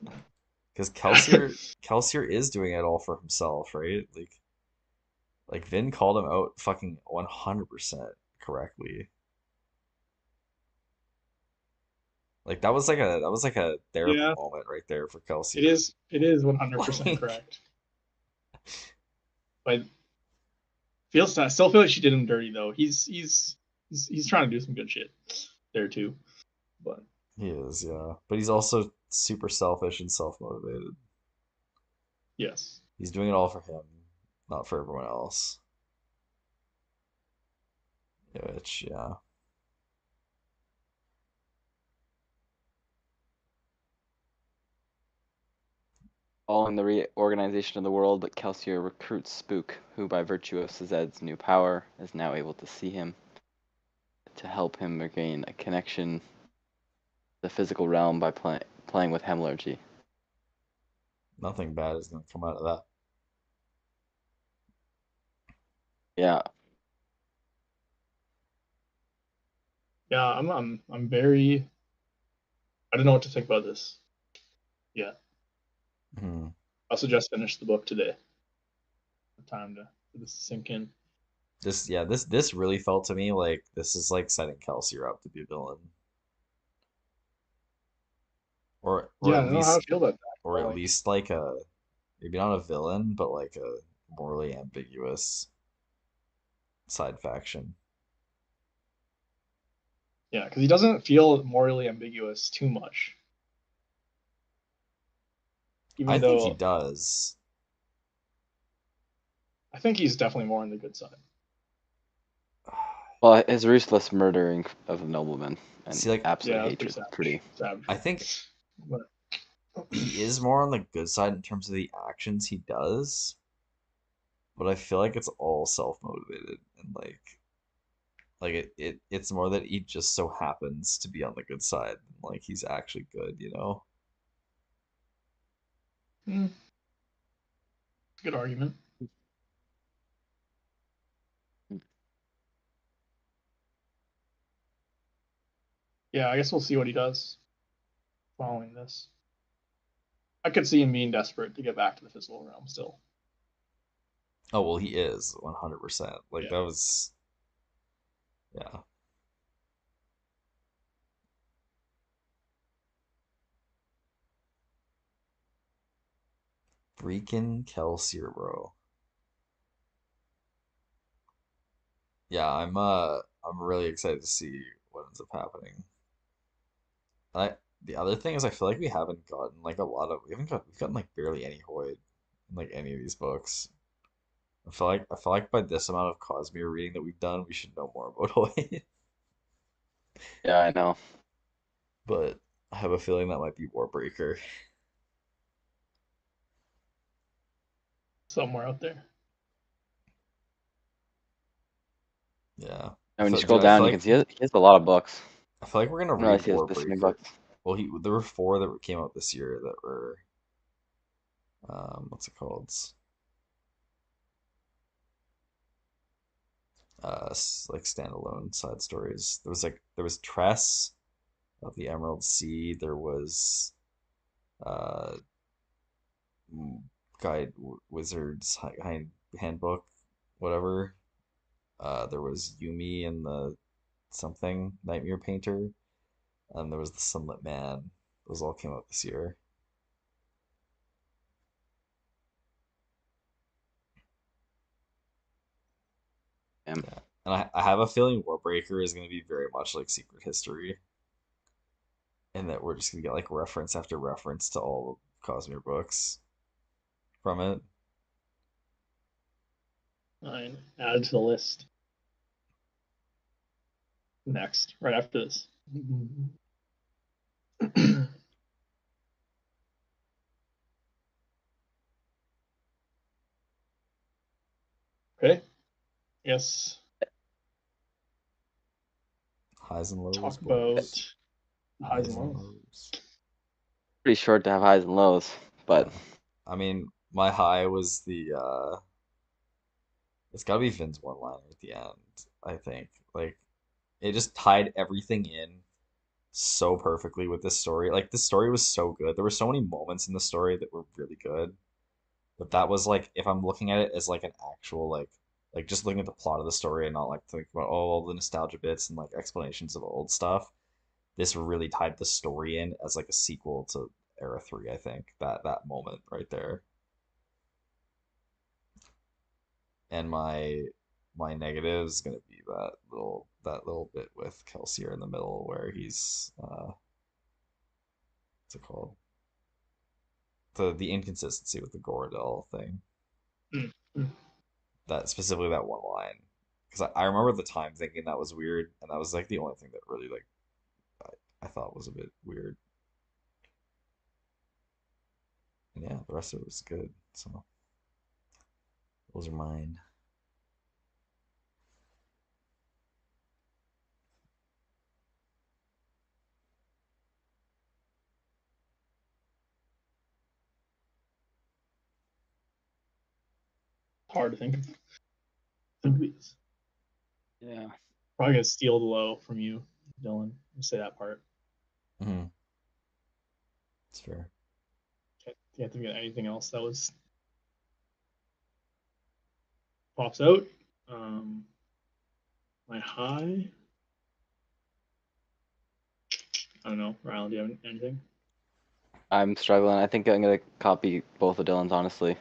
A: Because Kelsier is doing it all for himself, right? Like Vin called him out fucking 100% correctly. Like that was like a therapy
B: Yeah,
A: moment right there for
B: it
A: Kelsier.
B: is. It is 100%
A: Like,
B: correct. But I still feel like she did him dirty though. He's trying to do some good shit there too. But
A: he is, yeah. But he's also super selfish and self-motivated.
B: yes.
A: He's doing it all for him, not for everyone else. Yeah, which, yeah.
C: Following the reorganization of the world, Kelsier recruits Spook, who, by virtue of Sazed's new power, is now able to see him, to help him regain a connection to the physical realm by playing with Hemorrhagy.
A: Nothing bad is gonna come out of that.
C: Yeah,
B: Yeah, I'm very. I don't know what to think about this. Yeah,
A: Hmm.
B: I also just finished the book today. Time for this to sink in.
A: This really felt to me like this is like setting Kelsier up to be a villain. Or
B: Yeah, I
A: at
B: don't know how to
A: least
B: feel about that.
A: or at
B: Like,
A: least like a maybe not a villain, but like a morally ambiguous side faction.
B: yeah, because he doesn't feel morally ambiguous too much,
A: I
B: even
A: think he
B: though
A: does.
B: I think he's definitely more on the good side.
C: well, his ruthless murdering of the nobleman and
A: See, like
C: absolute
B: Yeah, that's pretty
C: hatred,
B: savage.
C: pretty.
A: I
B: Savage.
A: think
B: But
A: he is more on the good side in terms of the actions he does, but I feel like it's all self-motivated and like it's more that he just so happens to be on the good side. Like he's actually good, you know?
B: mm, good argument. Yeah, I guess we'll see what he does following this. I could see him being desperate to get back to the physical realm still.
A: Oh well, he is 100%. Like
B: Yeah.
A: that was yeah. Freaking Kelsier, bro. Yeah, I'm really excited to see what ends up happening. I the other thing is I feel like we haven't gotten like a lot of we've gotten like barely any Hoyd in like any of these books. I feel like by this amount of Cosmere reading that we've done, we should know more about Hoyd.
C: Yeah, I know.
A: But I have a feeling that might be Warbreaker.
B: Somewhere out there.
A: Yeah.
C: And when you
A: Dude,
C: scroll down, you can see he has a lot of books.
A: I feel like we're gonna
C: I don't
A: read
C: realize he has this many
A: Warbreaker.
C: books.
A: Well, there were four that came out this year that were what's it called? Like standalone side stories. There was Tress of the Emerald Sea. There was uh Guide Wizard's Handbook, whatever. There was Yumi and the something Nightmare Painter, and there was the Sunlit Man. Those all came out this year.
C: Yeah.
A: Yeah. And I have a feeling Warbreaker is going to be very much like Secret History, and that we're just going to get like reference after reference to all the Cosmere books from it.
B: Fine. Add to the list. Next, right after this. Okay. Yes.
A: Highs and lows,
B: Talk about
A: boys.
B: highs and
A: Highs and
B: lows.
A: lows.
C: Pretty short to have highs and lows, but
A: Yeah. I mean, my high was the it's got to be Finn's one liner at the end, I think. Like it just tied everything in so perfectly with this story. Like the story was so good. There were so many moments in the story that were really good. But that was like if I'm looking at it as like an actual like just looking at the plot of the story and not like think about all the nostalgia bits and like explanations of old stuff. This really tied the story in as like a sequel to Era 3, I think. That moment right there. And my negative is gonna be that little bit with Kelsier in the middle where he's what's it called? The inconsistency with the Gorodel thing.
B: Mm.
A: That specifically that one line. Because I remember at the time thinking that was weird, and that was like the only thing that really like I thought was a bit weird. And yeah, the rest of it was good. So those are mine.
B: Hard to think of these.
C: Yeah.
B: Probably gonna steal the low from you, Dylan. You say that part.
A: Mm-hmm. It's fair.
B: Can't think of anything else that was pops out. My high. I don't know. Ryan, do you have anything?
C: I'm struggling. I think I'm gonna copy both of Dylan's, honestly.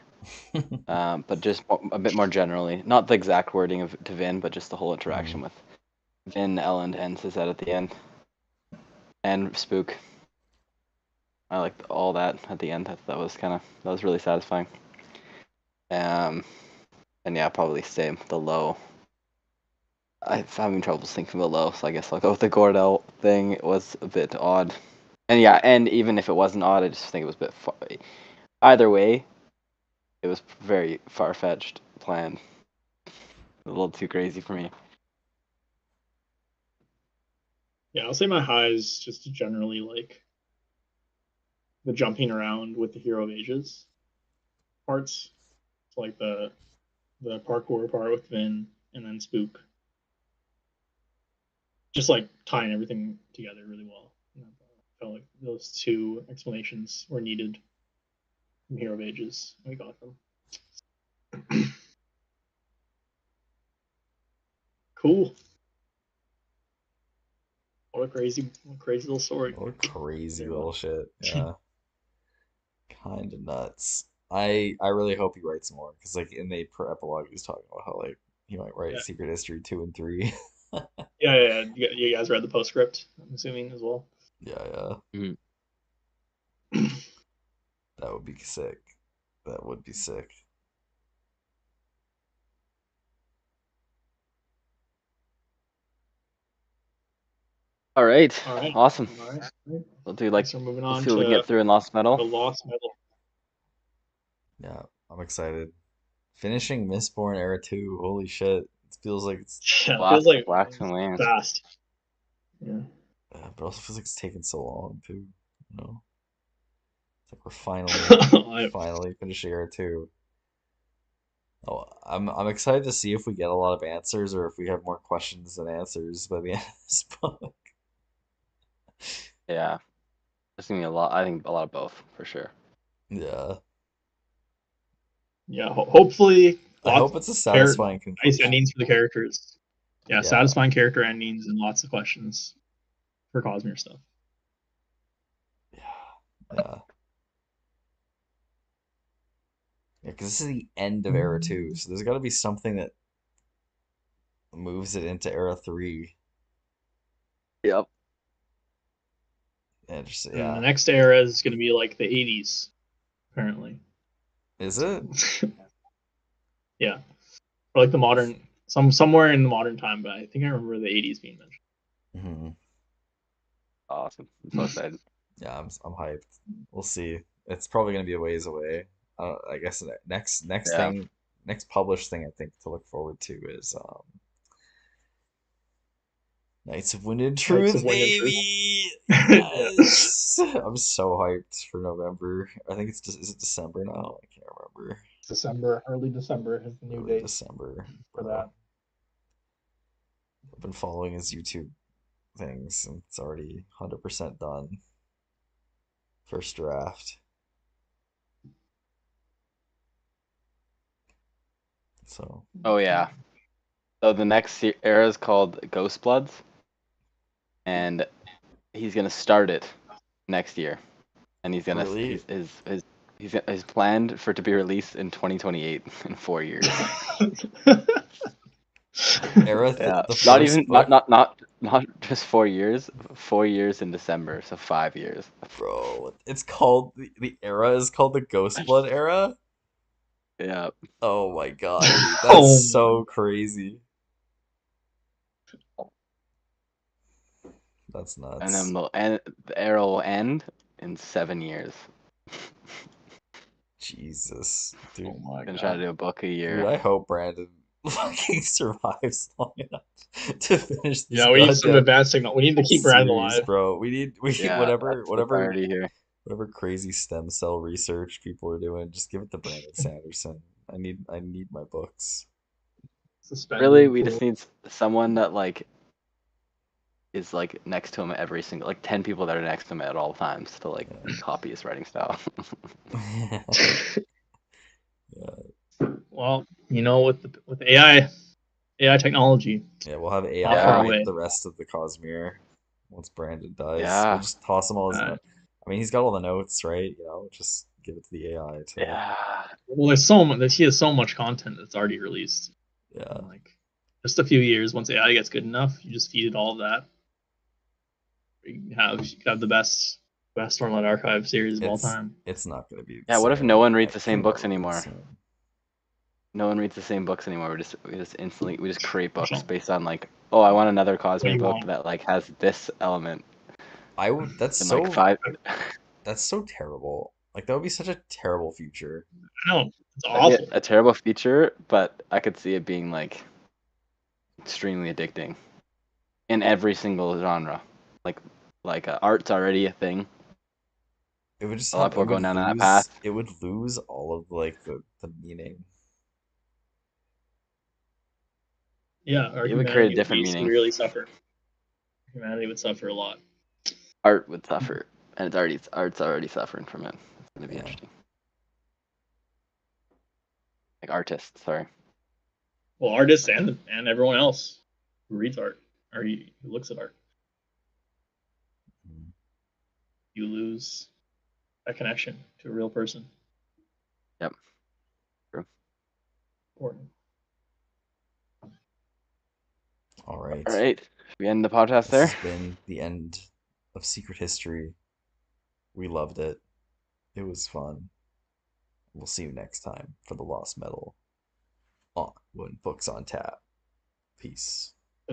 C: But just a bit more generally, not the exact wording of to Vin, but just the whole interaction with Vin, Elend, and Suzette at the end, and Spook. I liked all that at the end. That was really satisfying. And yeah, probably same. The low. I'm having trouble thinking of the low, so I guess I'll go with the Gordell thing. It was a bit odd, and yeah, and even if it wasn't odd, I just think it was a bit far. Either way, it was very far fetched plan. A little too crazy for me.
B: Yeah, I'll say my high is just generally like the jumping around with the Hero of Ages parts. It's like the parkour part with Vin and then Spook. Just like tying everything together really well. I felt like those two explanations were needed from Hero of Ages. We got them. Cool. What a crazy little story.
A: What a crazy little shit. Yeah. Kind of nuts. I really hope he writes more because like in the epilogue he was talking about how like he might write
B: Yeah.
A: Secret History 2 and 3.
B: Yeah. You guys read the postscript, I'm assuming, as well.
A: Yeah.
C: Mm-hmm.
A: That would be sick. That would be sick.
C: All right. Awesome.
B: All right.
C: We'll do like
B: So moving
C: we'll
B: on
C: see what we
B: to
C: get through in Lost
B: the
C: Metal.
B: Lost Metal.
A: Yeah, I'm excited. Finishing Mistborn Era 2. Holy shit. It feels like it's
B: Yeah, it feels like
C: Blacks and Lands.
B: fast. Yeah.
A: but also feels like it's taken so long too, you know. It's like we're finally finishing Era 2. Oh, I'm excited to see if we get a lot of answers or if we have more questions than answers by the end of this book.
C: Yeah. There's gonna be a lot. I think a lot of both for sure.
A: Yeah.
B: Yeah. Hopefully,
A: I
B: lots
A: hope it's a
B: nice
A: satisfying conclusion.
B: endings for the characters. Yeah,
A: Yeah.
B: satisfying character endings and lots of questions for Cosmere stuff.
A: Yeah. Yeah, because this is the end of Era 2, so there's got to be something that moves it into Era 3.
C: Yep.
A: Yeah, just,
B: And
A: yeah.
B: the next era is going to be like the 80s, apparently.
A: Is it?
B: Yeah. Or like the modern, somewhere in the modern time, but I think I remember the 80s being mentioned.
A: Mm-hmm.
C: Awesome. I'm so excited.
A: Yeah, I'm hyped. We'll see. It's probably gonna be a ways away. I guess next
C: Yeah.
A: thing, next published thing I think to look forward to is Knights of Wind and Truth, baby. Yes, I'm so hyped for November. I think it's just is it December now? I can't remember.
B: Early December is the new
A: Early
B: date
A: December
B: for
A: bro.
B: that.
A: I've been following his YouTube things, and it's already 100% done. First draft. So,
C: Oh yeah. So the next era is called Ghost Bloods, and he's gonna start it next year, and
A: really,
C: he's planned for it to be released in 2028 in 4 years. Yeah,
A: the
C: not
A: first
C: even not
A: book,
C: not not not just 4 years. 4 years in December, so 5 years.
A: bro. It's called the era is called the Ghost Blood era.
C: Yeah,
A: Oh my God, dude, that's
B: Oh my.
A: so crazy. That's
C: and then
A: nuts.
C: the era will end in 7 years.
A: Jesus,
B: Oh my
C: Gonna try to
B: god.
C: do a book a
A: dude,
C: year.
A: I hope Brandon fucking survives long enough to finish this
B: Yeah, we need some
A: goddamn
B: advanced signal. We need to keep Brandon
A: series,
B: alive.
A: bro. We need
C: Yeah, that's the priority here.
A: whatever crazy stem cell research people are doing. Just give it to Brandon Sanderson. I need my books.
C: Really,
B: Suspended.
C: we just need someone that like is like next to him at every single like 10 people that are next to him at all times to like copy his writing style.
A: Yeah. Yeah.
B: Well, with AI technology,
A: Yeah, we'll have
B: not
A: AI
B: far
C: Yeah,
A: write
B: away.
A: the rest of the Cosmere once Brandon dies. We'll
C: yeah,
A: just toss him all his
B: Uh,
A: notes. I mean, he's got all the notes, right? You know, just give it to the AI to,
C: yeah.
B: well, there's so much. He has so much content that's already released.
A: yeah.
B: In like just a few years, once AI gets good enough, you just feed it all of that. You have the best Stormlight Archive series of all
A: It's
B: time.
A: it's not gonna be the
C: Yeah, what if no
A: same.
C: one reads
A: It
C: the same
A: can
C: books
A: never be the
C: anymore?
A: same.
C: No one reads the same books anymore. We just create books
B: Sean,
C: based on like, oh, I want another
B: what do
C: Cosmere
B: you
C: book
B: want?
C: that like has this element
A: I would.
C: in like
A: That's so terrible. Like that would be such a terrible future.
B: No, it's
C: That'd be
B: awful.
C: a terrible feature, but I could see it being like extremely addicting in every single genre. Like art's already a thing.
A: It would just
C: A lot of
A: have.
C: people are going down that path.
A: It would lose all of like the meaning.
B: Yeah, our
C: It would create a
B: humanity would
C: different
B: be
C: meaning.
B: severely suffer. Humanity would suffer a lot.
C: Art would suffer, and art's already suffering from it. It's gonna be
A: Yeah.
C: interesting. Like artists, sorry.
B: Well, artists and everyone else who reads art or who looks at art,
A: Mm.
B: you lose that connection to a real person.
C: Yep. True.
B: Important.
A: All right.
C: All right. Should we end the podcast
A: This
C: there?
A: has been the end of Secret History. We loved it. It was fun. We'll see you next time for the Lost Metal on When Books on Tap. Peace.